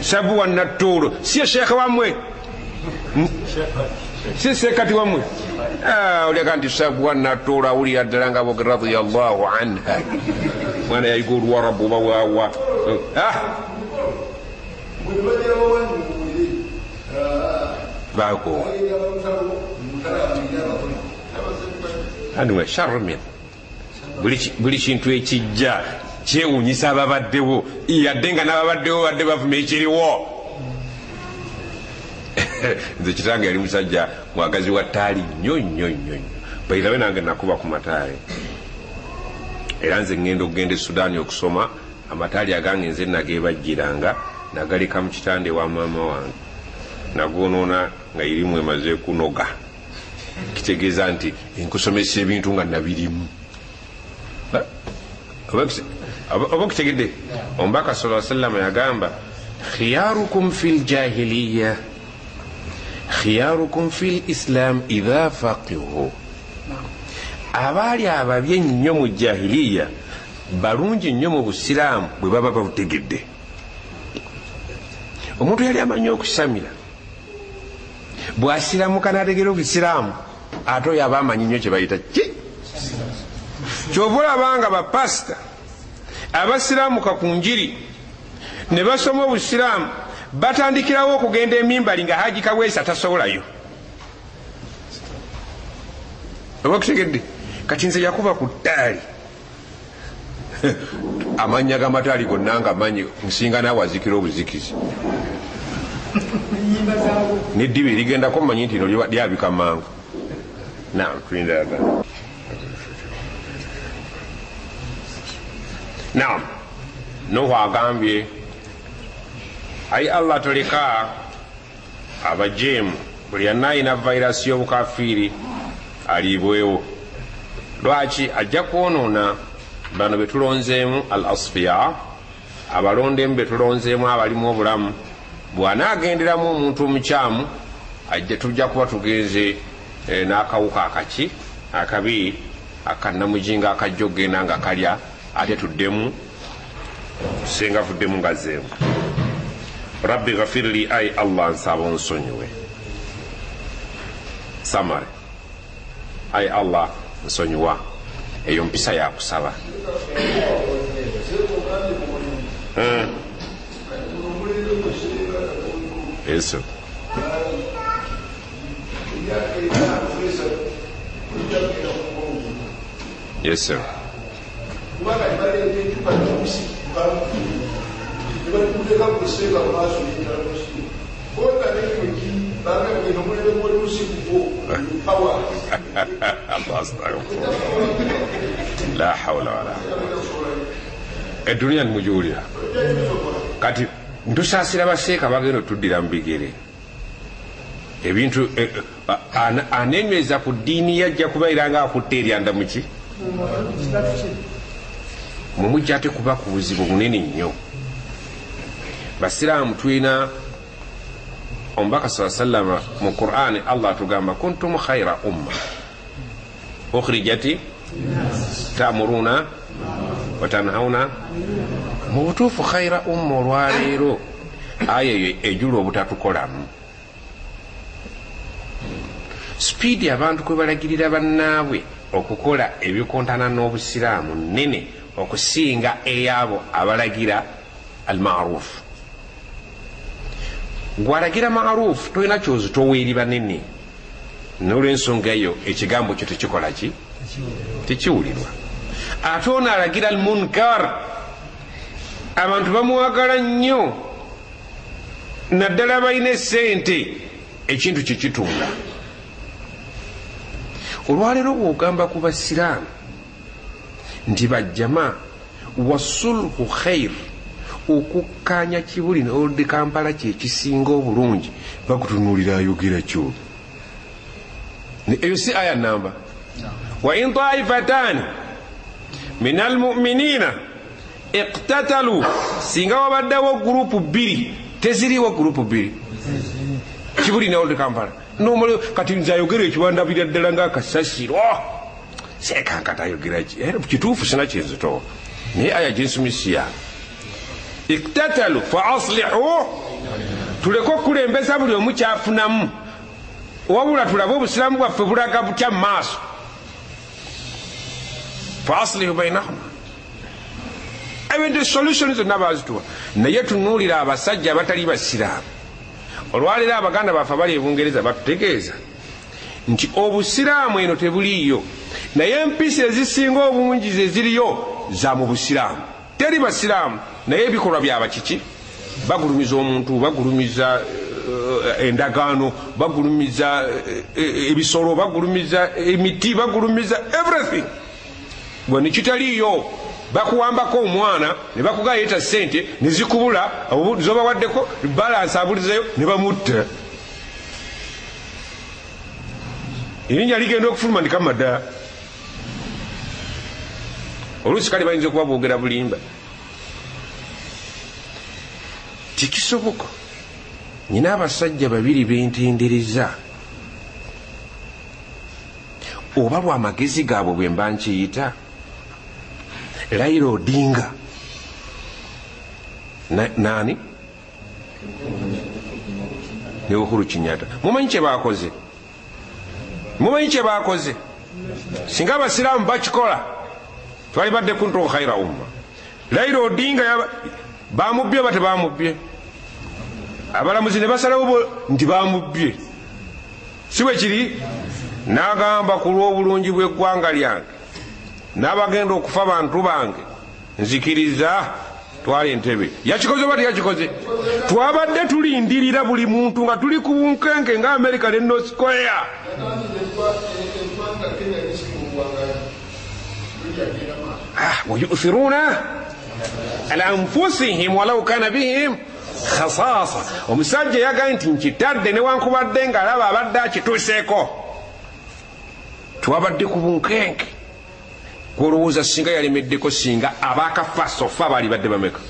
sabuwa natolo siye sheekhe wammwe si sekati wammwe oleka nti sabuwa natolo awulira ddala nga boge radiyallahu anha mwana yayiga oluwarabu oba waawa bako anyway sharru min buli kintu ekijja kyewunyisa ababaddewo yadde nga n'ababaddewo badde bavuma ekiriwo nze kitange yali musajja mwagazi wa ttaali nnyo bairabe nange nakuba ku mataali era nze ŋŋenda okugenda e Sudaani okusoma amataali agange nze nageebajjiranga nagaleka mu kitande wa maama wange nagonoona nga irimu emaze kunoga kitegeeza nti nkusomesa ebintu nga nabirimu oba kitegedde. Omubaka sallallahu alaihi wasallam yagamba khiyarukum fil jahiliya khiyarukum fil islam idha faqihu. Abaali ababi ennyo mu jahiliya balungi nnyo mu busiraamu bwe baba babutegedde. Omuntu yali amanyi okusamira bw'asiramuka n'ategera obusiraamu ate oyo aba amanyi nnyo kye bayita ki. Kyova olabanga bapasita abasiraamuka ku njiri ne basoma obusiraamu batandikirawo okugenda emimbali nga Haji Kaweesa tasobolayo. Oba kutegedde kati nze yakuba ku ttaali amannya g'amataali gonna nga manyi nsinga naawe azikira obuzikizi neddiba erigendako manyi nti no lyabika mangu. Naam, Nuhu agambye ayi Allah toleka abajeemu buli yanna alina vayirasi y'obukafiiri aliibwewo. Lwaki? Ajja kwonoona bano betulonzeemu al asfiya, abalondemu betulonzeemu abalimu obulamu. Bw'anaagenderamu omuntu omukyamu ajja tujja kuba tugenze n'akawuka akaki akabi akannamujinga akajja okgenda nga kalya ate tuddemu senga vuddemu nga zeemu. Rabbi ghafirli, ay Allah nsaba onsonyiwe. Samare, ay Allah nsonyiwa. Eyo mpisa yakusaba. Eso yes sir. La hawla wala. Edunia nimujulira kati ntusasira baseeka bagenda tuddira mu bigere ebintu anemeza ku ddiini yajja kubaira nga akutte eryanda muki mumujja ate kuba ku buzibu bunene nnyo. Basiraamu tulina omubaka sallallahu alaihi wasallam mu Qur'ani Allah tugamba kuntum khayra umma ukhrijati ta'muruna wa tanhauna. Mu butuufu khayra umma olwaleero aya eyo ejula obutatukolamu. Sipiidi abantu kwe balagirira bannaabwe okukola ebikontana n'obusiraamu nnene okusinga eyabo abalagira al ma'ruf. Gwalagira ma'ruf tolina kyozi toweeri banene. N'olw'ensonga eyo ekigambo kyo tekikola ki? Tekiwulirwa. Ate ono alagira al munkar, abantu bamuwagala nnyo naddala balina essente ekintu kyekitunga. Olwaleero bw'ogamba ku basiraamu nti bajjama wasulhu khair, okukkaanya kibuli n'oludde Kampala kyekisinga obulungi, bakutunuulira ayogera kyo. Eyo si aya namba. Wa in taifatan min almu'minina iqtatalu, singa wabaddewo gurupu bbiri, teziriwo gurupu bbiri kibuli n'oludde Kampala nomulio kati nzayogera ekiwandabira ddala ng'akasasiro sekankata ayogera kituufu sina kyenzitowa naye aya gyensumisiya iktatalu fa aslihu, tuleke okulembeza buli omu kyafunamu wabula tulabe obusiramu bwaffe bulaga butya mu maaso. Fa aslihu bainahum, ebintu solution zonna bazituwa, naye tunuulira abasajja abatali basiraamu. Olwaleero abaganda baffe bali ebungereza batutegeeza nti obusiraamu eno tebuliiyo, naye empisi ezisinga obungi ze ziriyo za mu busiraamu. Teri basiraamu naye ebikolwa byabakiki, bagulumiza omuntu, bagulumiza endagaano, bagulumiza ebisolo, bagulumiza emiti, bagulumiza everything. Bwe nikitaliiyo bakuwambako omwana ne bakugaayeta ssente ne zikubula zobawaddeko balansi abulizeyo ne bamutta. erinnya ligenda okufuluma ndikama ddala oluusi kale bayinza okuba boogera bulimba tekisoboka nyina abasajja babiri bentendereza oba lwamagezi gaabwe bwe mba nkiyita Raila Odinga nani ne Uhuru Kenyatta mumanyi kye baakoze singa abasiraamu bakikola twali badde kuntu khaira umma. Raila Odinga bamubbye bate bamubbye abalamuzi ne basalawo nti bamubbye si bwe kiri n'agamba ku lw'obulungi bw'eggwanga lyange n'abagenda okufa bantu bange nzikiriza twala entebe. Yakikoze oba teyakikoze? Twabadde tulindirira buli muntu nga tuli ku bunkenke nga America ne North Korea. ويؤثرون على أنفسهم ولو كان بهم خصاصة. omusajja yagaye nti nkitadde newankubadde nga alaba abadde akituuseeko. Twabadde ku bunkenke kwolowooza singa yalemeddeko singa abaakafa sofa baali badde bameka.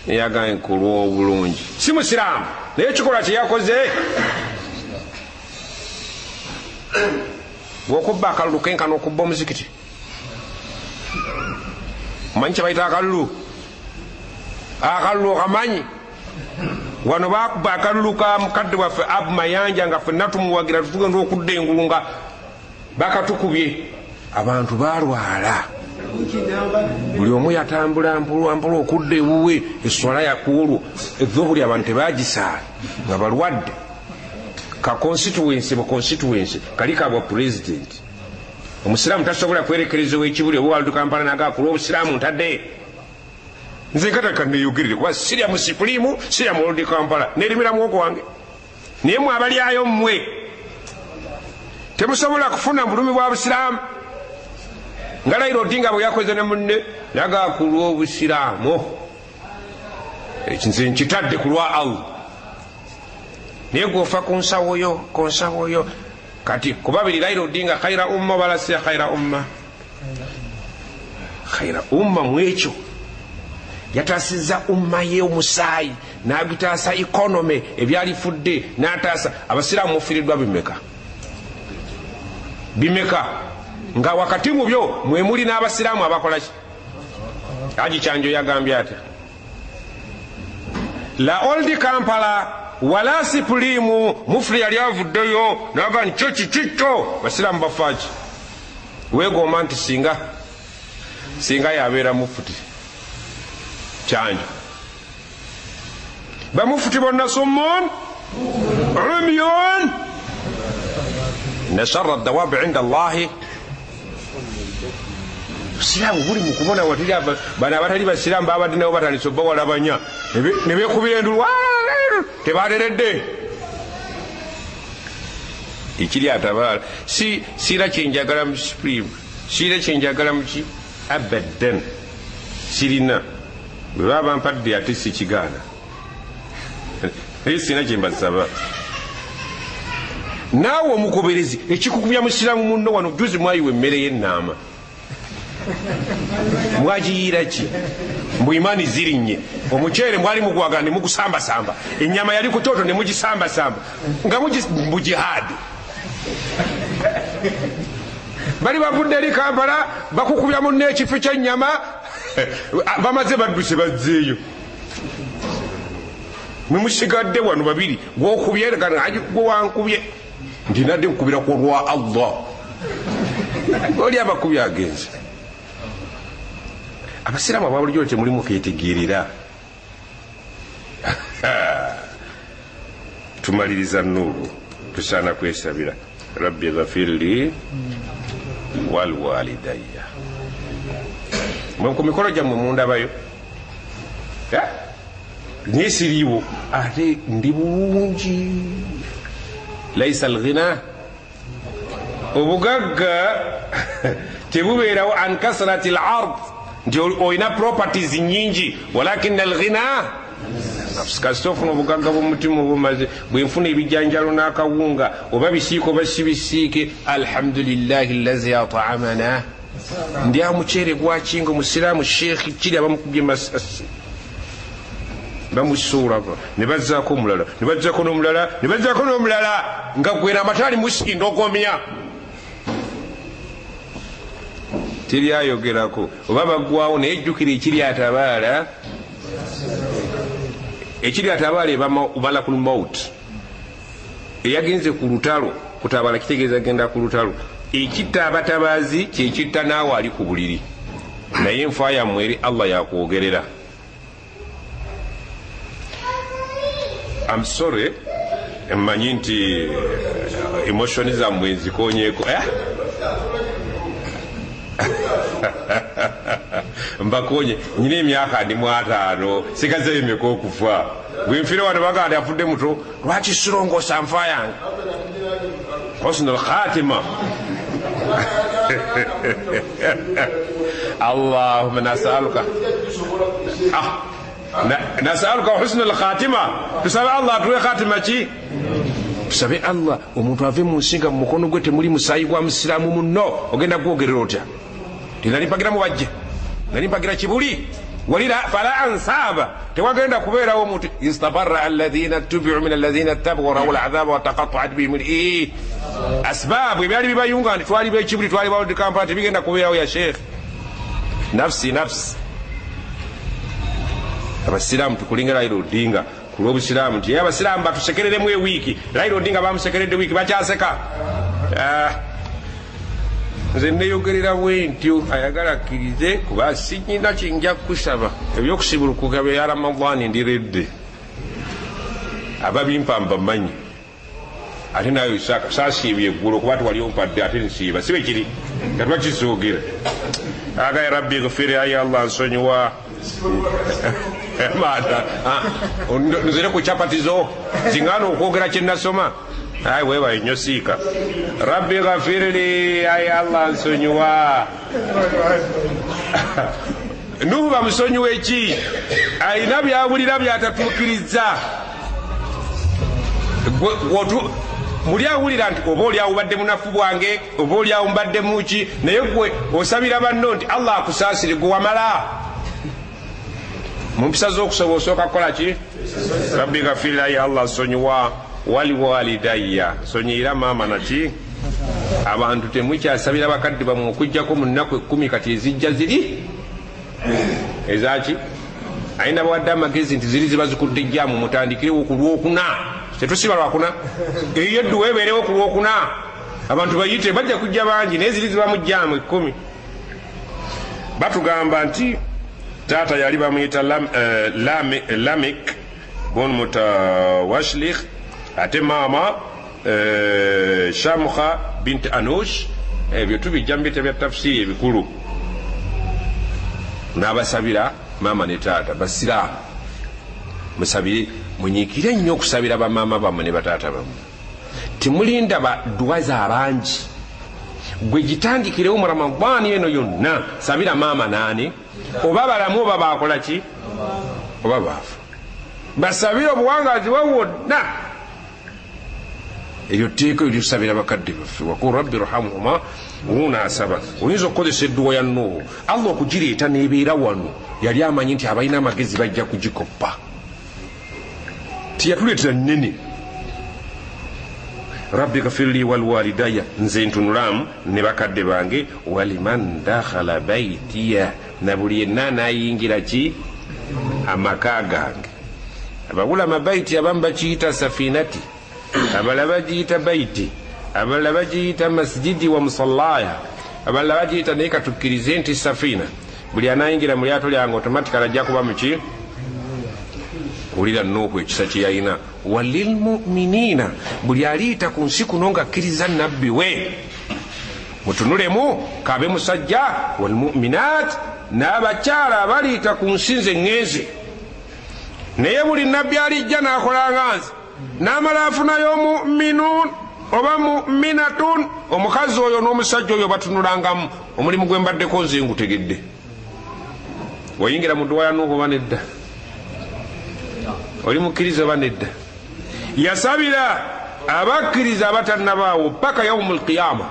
Yagaye ku lw'obulungi si musiraamu naye ekikolwa kye yakoze bw'okubba akalulu kenkana okubba omuzikiti. Manyi kye bayita akalulu? Akalulu okamanyi? Wano bakuba akalulu ka mukadde waffe Abu Mayanja nga ffenna tumuwagira tutugenda okudda engulu nga bakatukubye. Abantu balwala buli omu yatambula mpola okudda ewuwe esswala yakuolwo ezuhuli abantu tebagisaala nga balwadde. Ka constituency kali kabwa president. Omusiraamu tasobola kwerekereza ow'ekibuli oba waldu Kampala naga ku lw'obusiraamu ntadde. Nze nkataka neeyogerere kuba sirya mu Supreme sirya mu World Kampala neerimira muwogo wange. Naye mwe abalyayo mmwe temusobola kufuna bulumi bwa busiraamu. Nga Raila Odinga bwe yakoze ne munne naga ku lw'obusiraamu nze nkitadde ku lwa Allah. Naye gwofa ku nsawo yo kati kubabiri Raila Odinga khaira umma wala si khaira umma. Khaira umma mwekyo yataasizza umma ye omusaayi n'agitaasa economy ebyalifudde n'ataasa abasiraamu mufiiriddwa bimeka nga wakati mu byo mwe muli n'abasiraamu abakola ki? Haji Kyanjo yagambye ate la Old Kampala wala Supreme mufuli yali avuddeyo naga nkyo kikikyo basiraamu bafaaki weegomba nti singa yabeera mufuti Kyanjo bamufuti bonna summun umyun nasharra dawabi inda Allahi. Siraamu buli mu kubona watiri bana abatali basiraamu babadde nabo batandise obbawalabanya ne beekubira endulu tebateredde ekiri atabaala. Siira kyenjagala mu Supreme siira kyenjagala muki abadan sirina bwe baba mpadde ate sikigaana naye sirina kyembasaba. Naawe omugoberezi ekikukubya musiraamu munno wano juzi mwayiwa emmere y'ennaama mwagiyiira ki? Mbu imaani zirinnye omuceere mwali mugwaga ne mugusambasamba ennyama yali ku kyoto ne mugisambasamba nga mu jihaadi. Bali bavudde eri Kampala bakukubya munno ekifo ky'ennyama bamaze badduse bazzeeyo mwemusigadde wano babiri gwokubye gwe wankubye nti nadde nkubira ku lwa Allah. Oli abakubi agenze. Abasiraamu ababulijjo temulimu keetegeerera. Tumaliriza Nuuru tusaana kwesabira rabbi ghafirli wal walidayya. Mwe ku mikolo gyammwe mundabayo naye siriiwo ate ndi bulungi. Laisa alghina obugagga tebubeerawo an kasrati al ard nti olina properties nyingi walakin alghina nafsi kasita ofuna obugagga bw'omutima obumaze bwenfuna ebijanjalo n'akawunga oba bisiike oba sibisiike alhamdulillahi allazi at'amana ndya muceere gwakinga omusiraamu sheekhi kiri abamukubye masasi bamusuulako ne bazzaako omulala ne bazzaako n'omulala ne bazzaako n'omulala nga gwera amataali musiki ndogomya teryayogerako oba baggwawo naye ejjukira ekiryatabaala eba malakul maut eyagenze ku lutalo kutabaala kitegeeza genda ku lutalo ekitta abatabaazi kyekitta naawe ali ku buliri naye enfa yammwe eri Allah yakwogerera. I'm sorry mmanyi nti emotion zammwe nzikonyeeko mbakonye nyina emyaka ndi mu 5 sigazeyo emeka okufa bwenfire wano baga ndi afudde muto lwaki sirongoosa nfa yange husnul khatima Allahumma nasaluka nasaluka husnul khatima tusabe Allah tuwe khatima ki tusabe Allah omuntu ave mu nsinga mu mukono gwe temuli musayi gwa musiraamu munno ogenda gwogerera otya tinalimpagira mu bajje nalimpagira kibuli walira fala ansaba tewagenda kubeerawo omuntu istabarra alladhina tubi'u min alladhina tabu wa rawul adhaba wa taqatta'at bihim asbab ebyali bibayunga ndi twali bekibuli twali bawo dikampala tebigenda kubeerawo ya sheikh nafsi abasiraamu tukulinga Raila Odinga ku lw'obusiraamu nti abasiraamu batusekereremu ewiiki Raila Odinga bamusekeredde wiiki bakyaseka nze neyogerera bwentyo ayagala akkirize kuba sinyina kinja kusaba ebyokusibulukuka bya Ramadani ndiredde ababimpamba manyi ate nayo saasiibye eggulo kuba twali ompadde ate nsiiba sibe kiri nga twakisoogera agaye rabbi gfiri ayi Allah nsonyiwa mata nzire ku chapatizo zingano okwogera kye nasoma ayi weebaye nnyo siika rabbi gafirli ayi Allah nsonyiwa Nuhu bamusonyiwa eki ayina byawulira byatatuukiriza muli awulira nti oba oli awubadde munafu bwange oba oli awumbadde muki naye gwe osabira banno nti Allah akusaasire gwe wamala mu mpisa z'okusoba osooka kukola ki rabbi gafirli ayi Allah nsonyiwa wali walidayya sonyiira maama naki abantu temukyasabira bakadde bamwe okujjako mu nnaku 10 kati ezijja ziri ezaki ayina bawadde amagezi nti ziri ziba zikudde ejjaamu mutandikirewo ku lwokuna tetusiba lwakuna eyeddu weebeerewo ku lwokuna abantu bayite bajja kujja bangi naye ziri ziba mu jjaamu 10 batugamba nti taata yali bamuyita Lamek bon mutawashlikh ate maama Shamkha bint Anush ebyo tubijja mbite bya tafsiri ebikulu n'abasabira maama ne taata basiraamu musabire munyiikire nnyo okusabira bamaama bammwe ne bataata bammwe temulinda baddwa z'abangi gwe gitandikirewo mu Ramadani eno yonna sabira maama naani oba balamu oba baakola ki oba baafa basabire obuwangazi bwe wonna eryo tteeka eryosabira bakadde baffe waqul rabbi irhamhuma wunaasaba oyinza okukozesa edduwa ya Nuuhu Allah okugireeta n'ebeera wano yali amanyi nti abalina amagezi bajja kugikoppa tiyatuleetera nnene rabbi gafirli walwalidaya nze ntunulamu ne bakadde bange waliman dakhala baitiya na buli yenna anayingira ki amaka gange abawulama baiti abamu bakiyita safinati abalala bagiyita baiti abalala bagiyita masjidi wa musallaya abalala bagiyita naye katukkirize nti safina buli anayingira mu lyato lyange automatically ajja kuba muki wulira Nuuhu ekisa kye yalina walilmuminina buli aliyita ku nsi kuno ng'akkiriza nabbi we mutunulemu kabe musajja walmuminat n'abakyala abaliyita ku nsi nze ŋŋenze naye buli nabbi alijja n'akola nga nze n'amala afunayo muminun oba muminatun omukazi oyo n'omusajja oyo batunulangamu omulimu gwe mbaddeko nze ngutegedde wayingira mu dduwa ya Nuuhu oba nedda oli mukkiriza banedda yasabira abakkiriza abatannabaawo paka yaumul qiyama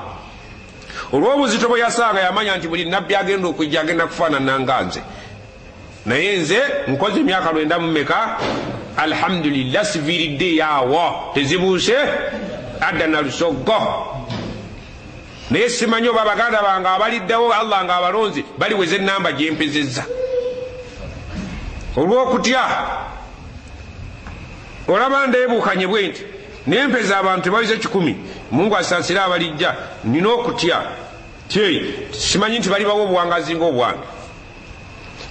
olw'obuzito bwe yasanga yamanya nti buli nabbi agenda okwijja agenda kufaanana nga nze naye nze nkoze emyaka 9 mu meka alhamdulillah siviiridde yaawo tezibuuse adda na lusoggo naye simanyi oba baganda bange abaliddewo allah nga abalonzi baliweza enamba gyempezezza olw'okutya olaba ndeebuukanye bwe nti naye mpeza abantu tebawize 100 mungu asaasire abalijja nina okutya simanyi nti balibawo obuwangazi ng'obwange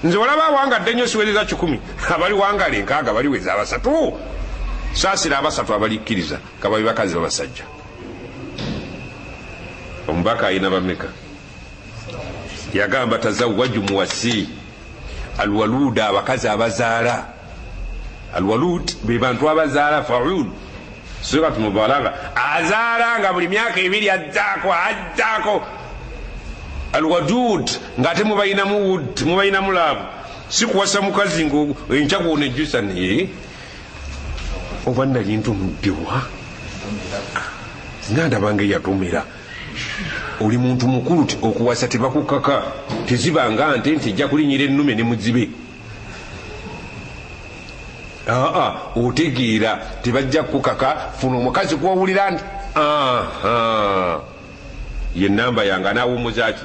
nze olaba awangadde nnyo siwereza 100 abali wangale nkaaga baliweza abasatu saasira abasatu abalikkiriza kababi bakazi babasajja omubaka ayina bameka yagamba tazawwaju muwasi alwaluda abakazi abazaala alwalud be bantu abazaala faul surat mubalaga azaala nga buli myaka 2 ajjaako alwadud ngate mubayinamu wud mubayinamu laabu sikuwasa mukazi ngo enkyagwona ejjusa naye oba nali ntumuddewa nganda bange yatumira oli muntu mukulu okuwasa tebakukaka tezibanga nte nti ejja kulinyira ennume ne muzibe otegeera tebajja kukaka funa omukazi kuwawulira nti ye namba yange anaawumuzaaki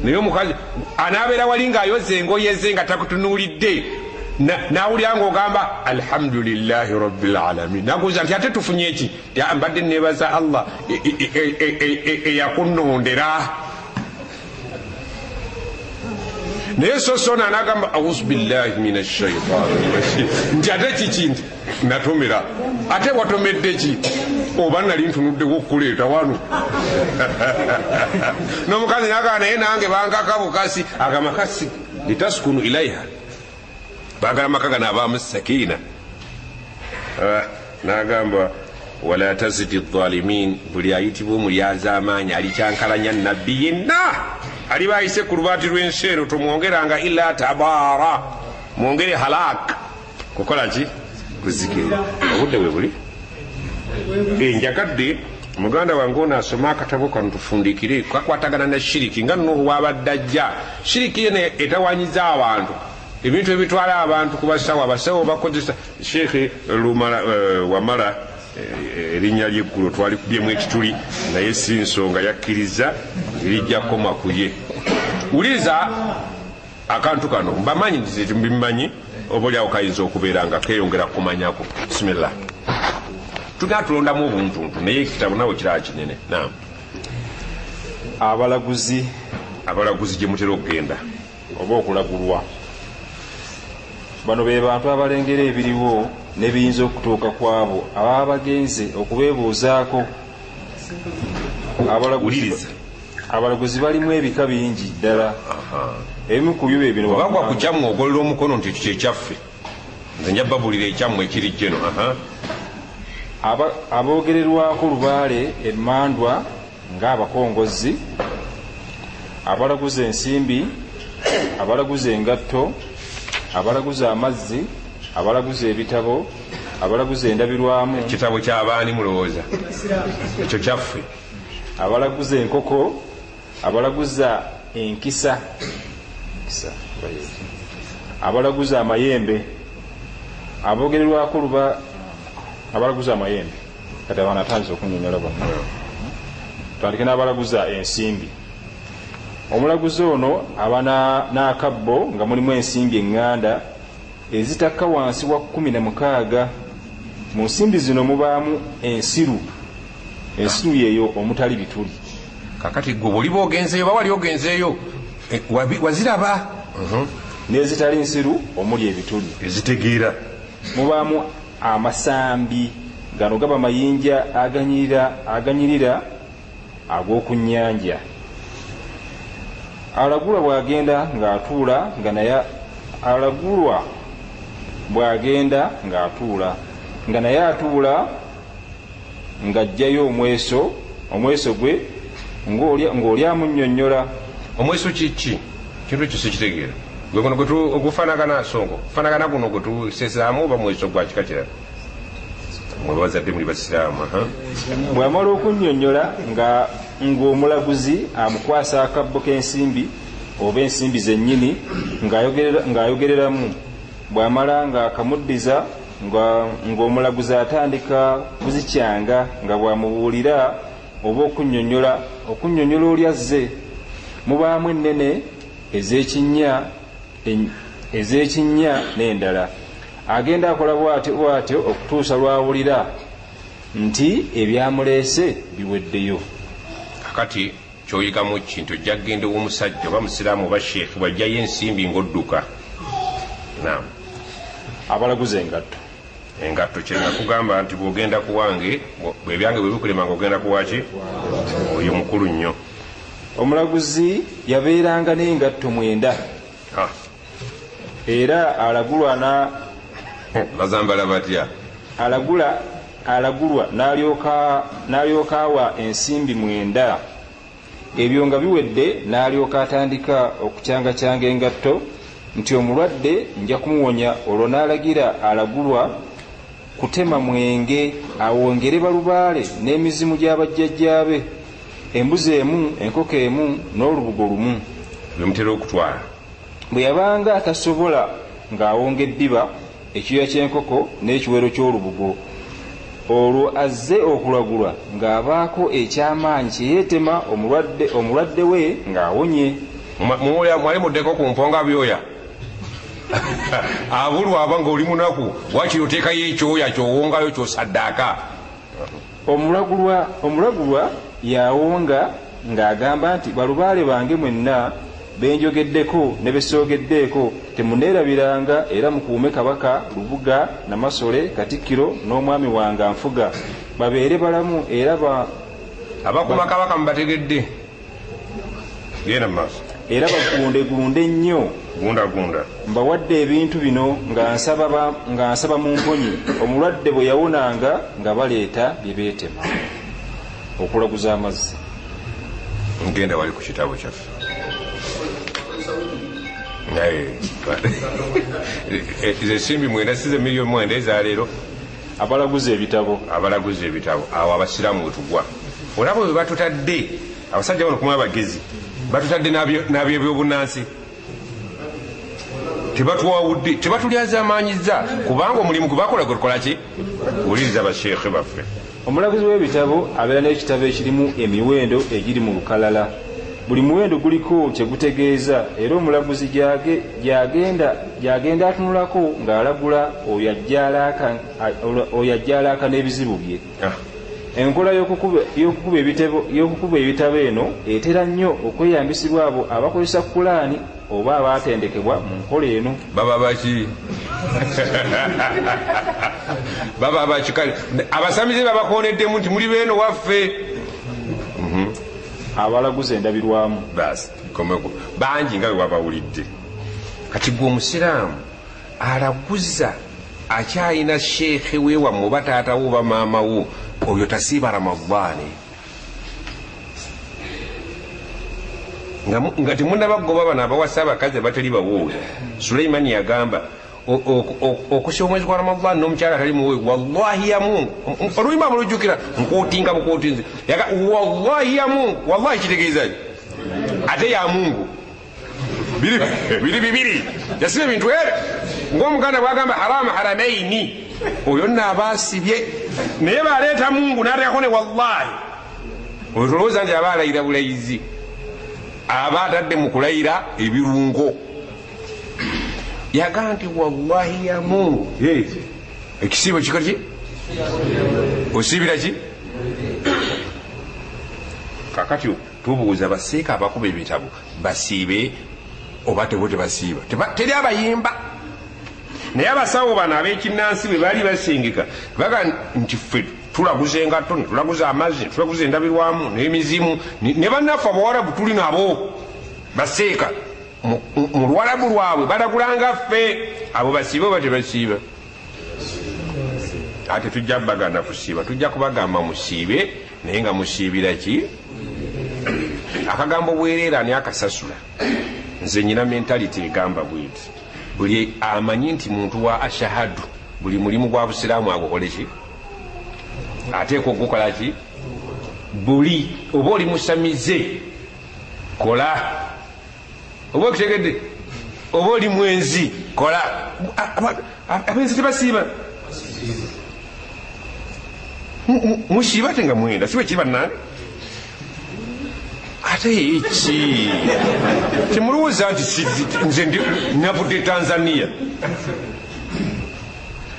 naye omukazi anaabeera wali ng'ayoza engoye ze nga takutunuulidde nawulira ng'ogamba alhamdulillahi rabbil alamin naguza nti ate tufunye eki mbadde neebaza allah eyakunnondera naye sosona anagamba auzu billahi min shaitani rajim nti ate kiki nti natomera ate watomedde ki oba nali ntunuddewo okukuleeta wano n'omukazi nagaa naye nange bankaka bukasi agamakasi litaskunu ilaiha bagala makaga nabaamu sakina nagamba wala tazidi dhalimin buli ayitibwa omulyaza amaanyi alikyankalanya nabbi yenna ali bayise ku lubaati lw'ensi eno tomwongeranga illa tabaara mwongere halak kukola ki kuzikira obudde bwe buli njagadde muganda wange ono asoma akatabo kano tufundikire kakwatagana na shiriki nga Nuhu wabadde ajja shiriki yene etawanyiza abantu ebintu ebitwala abantu kubasawo abasawo bakozesa sheekhe wamala erinnya ly'eggulo twali kubyemu ekituli naye si nsonga yakkiriza erijja koma ku ye wuliriza akantu kano mbamanyi nti mbimanyi oba olyawo kayinza okubeera nga keyongera kumanyako bisimillah tugenda tulondamu obuntuntu naye ekitabo nawe kiraba kinene naam abalaguzi gye mutera okugenda oba okulagulwa bano be bantu abalengera ebiriwo ne biyinza okutuuka kwabo ababa bagenze okubeebuuzaako abalaguzi balimu ebika bingi ddala ebimu ku byo bino bagwa ku kyammwe ogolola omukono nti kyo ekyaffe nze nja babulira ekyammwe ekiri jeno aboogererwako lubaale emmandwa ng'abakongozi abalaguza ensimbi abalaguza engatto abalaguza amazzi abalaguza ebitabo abalaguza endabirwamu ekitabo ky'abaani mulowooza ekyo kyaffe abalaguza enkoko abalaguza enkisa abalaguza amayembe aboogererwako luba abalaguza amayembe kati abaana atandise okunyonyola bonna twandike n'abalaguza ensimbi omulaguzi ono aba n'akabbo nga mulimu ensimbi eŋŋanda ezitakka wansi wa 16 mu nsimbi zino mubaamu ensiru yeeyo omutali bituli kakati gwe bw'oliba ogenzeeyo ba wali ogenzeeyo waziraba n'ezitali nsiru omuli ebituli ezitegeera mubaamu amasambi gano gaba mayinja aganyirira ag'oku nnyanja alagulwa bw'agenda ng'atuula nga naye alagulwa bw'agenda ng'atuula nga naye atuula ng'ajjayo omweso gwe ng'oli amunnyonnyola omweso kiki kintu ekyo sikitegeera gwe kuno okufanagana songo kufanagana kuno gwetusesaamu oba mweso gwa kika kirala mwe bazadde muli basiraamu bw'amala okunnyonnyola ng'omulaguzi amukwasa akabbo k'ensimbi oba ensimbi zennyini ng'ayogereramu bw'amala ng'akamuddiza ng'omulaguzi atandika kuzikyanga nga bw'amubuulira oba okunnyonnyola oli azze mubaamu ennene ez'ekinnya n'endala agenda akola bw'atyo okutuusa lw'awulira nti ebyamuleese biweddeyo. kakati kyoyigamu kintu ojja kgenda ow'omusajja oba musiraamu oba sheekhi bwajjayo ensimbi ng'odduka. naam abalaguza engatto kyena kugamba nti bw'ogenda ku wange ebyange bwe bikulema ng'ogenda ku waki oyo mukulu nnyo. omulaguzi yabeeranga n'engatto 9 era alagulwa bazambala batya alagulwa n'alyoka awa ensimbi 9. ebyo nga biwedde n'alyoka atandika okucyangacyanga engatto nti omulwadde nja kumuwonya. olwo n'alagira alagulwa kutema mwenge awongere balubaale n'emizimu gy'abajjajjaabe, embuzi emu, enkoko emu n'olubugo lumu bemutera okutwala. bwe yabanga tasobola ng'awonga eddiba, ekyoya ky'enkoko n'ekiwero ky'olubugo, olwo azze okulagulwa ng'abaako ekyamaanyi kyeyeetema omulwadde we ng'awonye. mwali muddeko ku mponga byoya abulwa aba ng'oli munaku wakiri oteekayo ekyoya ky'owongayo ky'osaddaaka. omulagulwa yawonga ng'agamba nti balubaale bange mwenna benjogeddeko ne besoogeddeeko temuneerabiranga era mukuume kabaka Lubuga Namasole Katikkiro n'omwami wange Nfuga babeere balamu era abakuuma kabaka mubategedde genda mu maaso era bagundegunde nnyo gundagunda mbawadde ebintu bino nga nsaba mu mponyi. omulwadde bwe yawonanga nga baleeta bye beetema. okulaguza amazzi ngenda wali ku kitabo kyaffe ensimbi 9 size miliyoni 9 ezaleero. abalaguza ebitabo awo abasiraamu wetugwa olaba bwe batutadde abasajja bano kumwa bagezi batutadde n'abyebyobunnansi tebatuwawudde tebatulyazamanyiza kubanga omulimu gwe bakola gwe tukola ki wuliriza basheekhe baffe. omulaguzi w'ebitabo abeera n'ekitabo ekirimu emiwendo egiri mu lukalala. buli muwendo guliko kye gutegeeza era omulaguzi gy'agenda atunulako ng'alagula oyo ajja alaaka n'ebizibu bye. enkola y'okukuba ebitabo eno etera nnyo okweyambisibwa abo abakozesa Kulaani oba abaatendekebwa mu nkola eno. baba baki baba bakikale abasamize babakoneddemu nti muli beeno waffe. abalaguza endabirwamu basi komeko bangi nga bwe babawulidde. kati gwe omusiraamu alaguza akyayina sheekhe we wammwe oba taatawo oba maama wo oyo tasiiba Ramadaani nga temunnabagoba bano abawasa abakazi abatali bawoowe. Sulaiman yagamba okusa omwezi gwa Ramadaani n'omukyala atali muwoowe wallahi ya Mungu oluyimba mulujjukira nkootinga bukootinzi wallahi ya Mungu wallahi kitegeezaki ate ya Mungu biri bibiri yasiba ebintu ebyo ng'omuganda bwagamba harama haramaini oyo nno abaasibye naye baleeta Mungu n'ateekako ne wallahi oyo tolowooza nti aba alayira bulayizi aba atadde mu kulayira ebirungo yagaa nti wallahi ya Mungu ekisiibo kikali ki osiibira ki. kakati tubuuza baseeka abakuba ebitabo basiibe oba tebo tebasiiba teri abayimba naye abasawo bano ab'ekinnansi bwe baali basengeka baga nti ffe tulaguza engatto netulaguza amazzi netulaguza endabirwamu n'emizimu ne bannaffe abawarabu tuli nabo baseeka mu lwalabu lwabwe balagulanga ffe abo basiiba oba tebasiiba. ate tujja bagana kusiiba tujja kubagamba musiibe naye nga musiibira ki akagambo bwereera ani akasasula nze nyina mentality egamba bwiti buli amanyi nti muntu wa ashahadu buli mulimu gwa busiraamu agukole ki ateeka okugukola ki buli oba oli musamize kola oba okutegedde oba oli mwenzi kola abenzi tebasiiba musiiba te nga mwenda siwe kiba nani ate eki temulowooza nti nze navudde Tanzania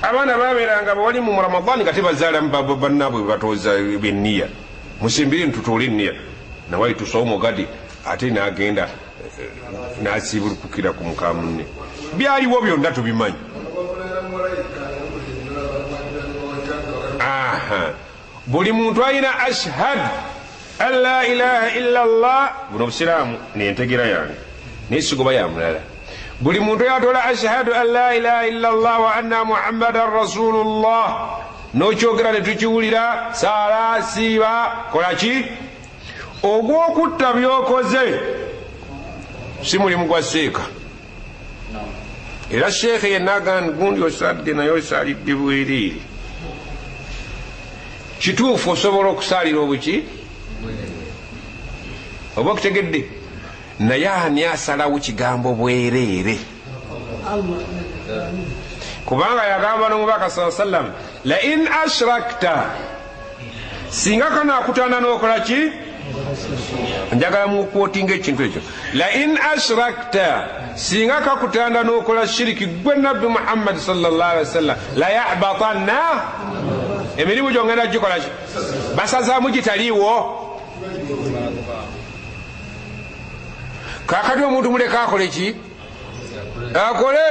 abaana babeeranga bawali mu Ramadani nga tebazaalamu bannaabwe batooza benniya musimbire ntutoole enniya nawali tusawumo gadi ate nagenda nasibulukukira ku muka munne byaliwo byonna tubimanyi buli muntu alina ashhad an la ilaha illa Allah buno busiraamu nentegera yange nesigoba ya mulala buli muntu yatola ashhadu an la ilaha illa Allah wa anna muhammadan rasulullah nokyogera netukiwulira saala siiba kolaki ogwokutta byokoze si mulimu gwa seeka era sheekhe yenagani gundi osadde naye osalidde bwerere kituufu osobola okusaalira obuki oba okutegedde naye ani asalawo kigambo bwereere kubanga yagamba n'omubaka saa sallam la in ashrakta singa kanakutanda n'okola ki njagala mukwotinga ekintu ekyo la in ashrakta singa kakutanda n'okola shiriki gwe nabbi Muhammad sallallahu alaihi wasallam la yahbatanna emirimu gyongenda gikola ki basazaamu gitaliiwo kakati omuntu muleka akole ki akole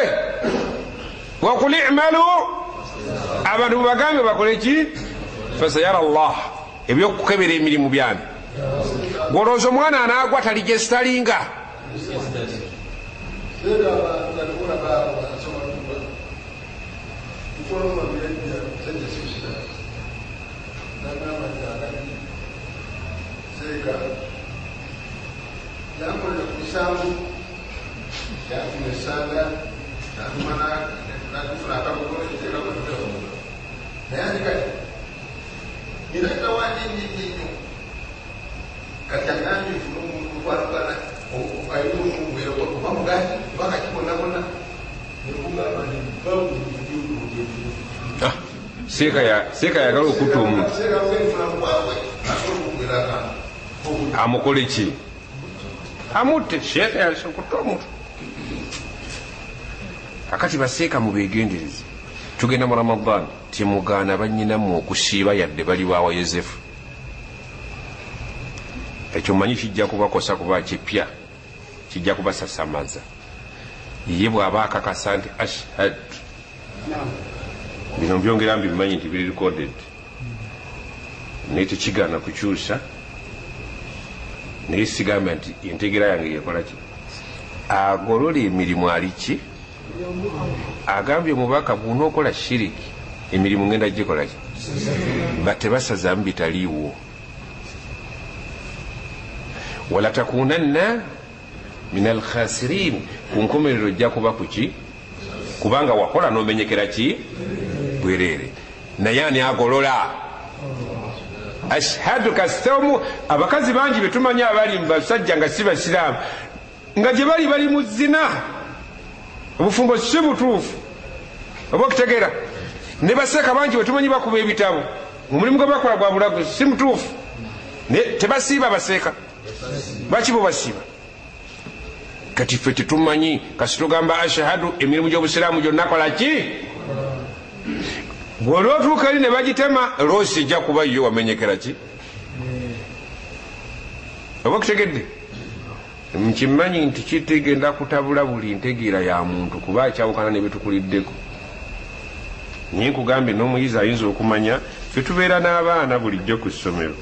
wakul i'malu abantu mubagambe bakole ki fasayara Allah ebyokukebera emirimu byani golooza omwana anaagwa taligestalinga seeka yagala okutta omuntu amukole ki amutte sheekha yasokutta omuntu akati baseeka mubegendereze tugenda mu Ramadani temugaana bannyinamu okusiiba yadde bali bawa Yozefu ekyo manyi kijja kubakosa kuba kipya kijja kubasasamaza ye bw'aba akakasa nti ashhad bino byongera mbimanyi nti biri recorded naye tekigaana kukyusa naye sigamba nti entegera yange yekola ki agolola emirimu aliki agambye omubaka bw'onookola shiriki emirimu ngenda gikola ki batebasazaamu bitaliiwo wala takunanna min alkhasirin ku nkomerero ojja kuba kuki kubanga wakola n'omenyekera ki bwereere naye ani agolola ashhadu kasitamu abakazi bangi betumanyi abali mubasajja nga si basiraamu nga gye bali mu zina obufumbo si butuufu oba okutegeera ne baseeka bangi betumanyi bakuba ebitabo omulimu gwe bakola gwa bulago si mutuufu tebasiiba baseeka lwaki bo basiiba kati ffe tetumanyi kasi tugamba ashhadu emirimu gy'obusiraamu gyonna kola ki bw'olwotuuka eri ne bagitema loosi ejja kuba yo wamenyekera ki oba okutegedde nkimanyi nti kitegenda kutabula buli ntegeera ya muntu kuba akyawukana ne betukuliddeko naye nkugambye n'omuyizi ayinza okumanya ffe tubeera n'abaana bulijjo ku ssomero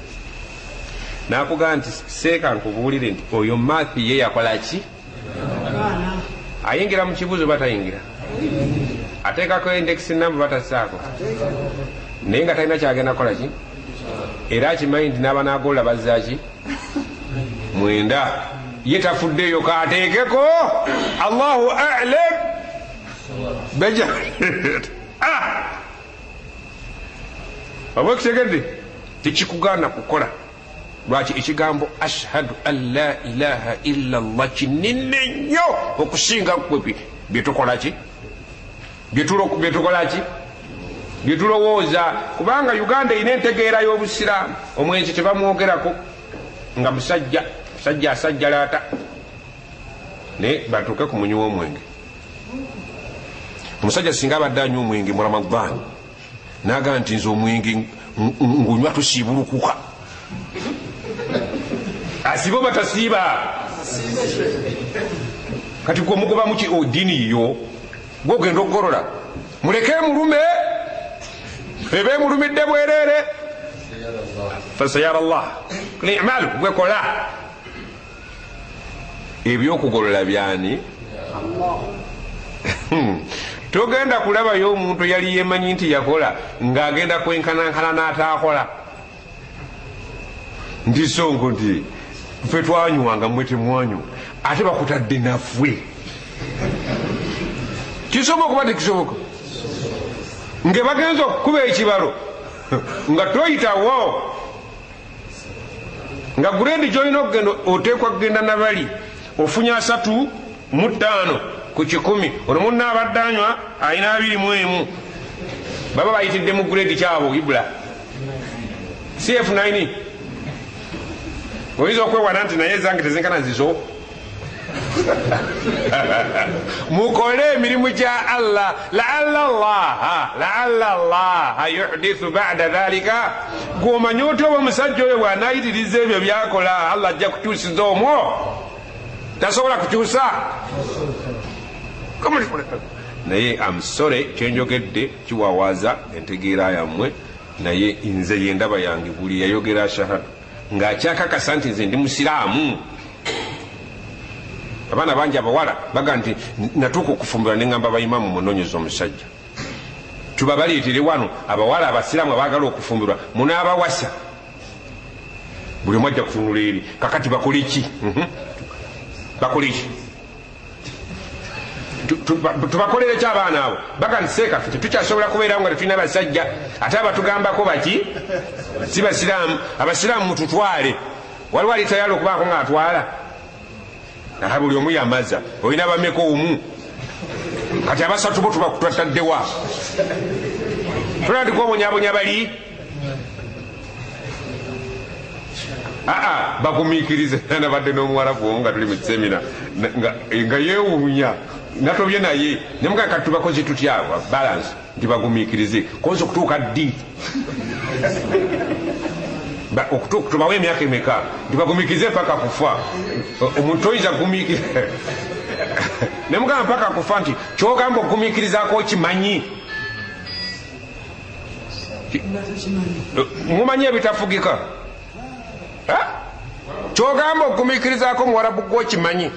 n'akugamba nti seeka nkubuulire nti oyo maathi ye yakola ki ayingira mu kibuuzo batayingira ateekako index number batasaako naye nga talina kyagenda kukola ki era akimanyi nti n'aba n'agolola bazzaaki 9 yetafuddeyo kateekeko Allahu a'lam beja abwekitegedde tekikugaana kukola lwaki ekigambo ashhadu an la ilaha illa allah kinene nnyo okusinga byetukolaki byetukolaki byetulowooza kubanga Uganda ina entegeera y'obusiraamu omwenzi tebamwogerako nga musajja asajjalaata naye batuuke ku munywi w'omwenge omusajja singa abadde anywa omwenge mu Ramadaan naagamba nti nze omwenge ngunywa tusiibulukuka asiiba oba tasiiba kati gwe mugoba muki oddiini yo gwe ogenda okugolola muleke mulume ebe mulumidde bwereere fasayara Allah ni'mal gwekola ebyokugolola byani togenda kulabayo omuntu yali yemanyi nti yakola ng'agenda kwenkanankana n'ataakola nti sonko nti ffe twanywanga mmwe temwanywa ate bakutadde naffe kisoboka kuba tekisoboka nge bagenza okukuba ekibalo nga toyitawo nga gurendi gyolina okugenda oteekwa kugenda nabali ofunya 35 ku 100 ono munna abadde anywa alina 21 baba bayitidde mu gureedi kyabo ibula CF9 oyinza okwewana nti naye zange tezinkana zizo mukole emirimu gya Allah laalla Allah yuhdithu ba'da dhalika gwomanyi oti oba omusajja oyo bw'anaayitiriza ebyo byakola Allah ajja kukyusiza omwo tasobola kukyusa naye amusore kyenjogedde kiwawaza entegeera yammwe naye nze yendaba yange buli yayogera shahada ng'akyakakasa nti nze ndi musiraamu abaana bangi abawala baga nti natuuka okufumbira neŋŋamba bayimamu munonyeza omusajja tubabaleetere wano abawala abasiraamu abaagala okufumbirwa munaabawasa buli omu ajja kutunula eri kakati bakole ki bakole ki tubakolere ki abaana abo baga nti seekaffe tetukyasobola kubeerawo nga tetulina basajja ate abatugambako baki si basiraamu abasiraamu mututwale waliwo ali tayali okubaako ng'atwala naye buli omu yamaza olina bameka omu kati abasatu bo tubakutwataddewa tulina tukwobonyabonya bali bagumiikirize nabadde n'omuwalafu omu nga tuli mu kisemina nga yeewuunya natobye naye nemugaa kati tubakozi tutya balance nti bagumiikirize koza okutuuka ddi tubawe emyaka emeka nti bagumiikirize mpaka kufa omuntu oyinza kugumiikiriza nemugamba mpaka kufa nti kyogamba okugumiikirizako kimanyi mumanyi ebitafugika kyogamba okugumiikirizako muwarabu gwo kimanyi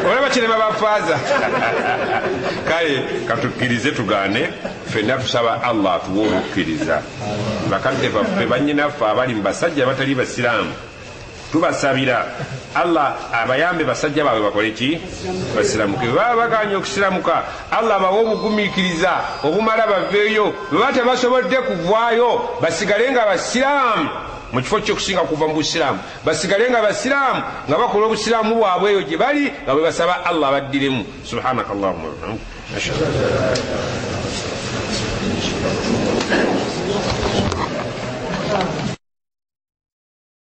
olaba kirema bafaaza kale katukkirize tugaane ffenna tusaba Allah atuwe okukkiriza bakadde baffe bannyinaffe abali mu basajja batali basiraamu tubasabira Allah abayambe basajja baabwe bakole ki basiramuke baba baganye okusiramuka Allah bawe obugumiikiriza obumala baveeyo bwe tebasobodde kuvaayo basigale nga basiraamu mu kifo ky'okusinga kuva mu busiraamu basigale nga basiraamu nga bakola obusiraamu bwabwe eyo gye bali nga bwe basaba Allah baddiremu subhanaka allahumma wa bihamdika ashhadu an la ilaha illa anta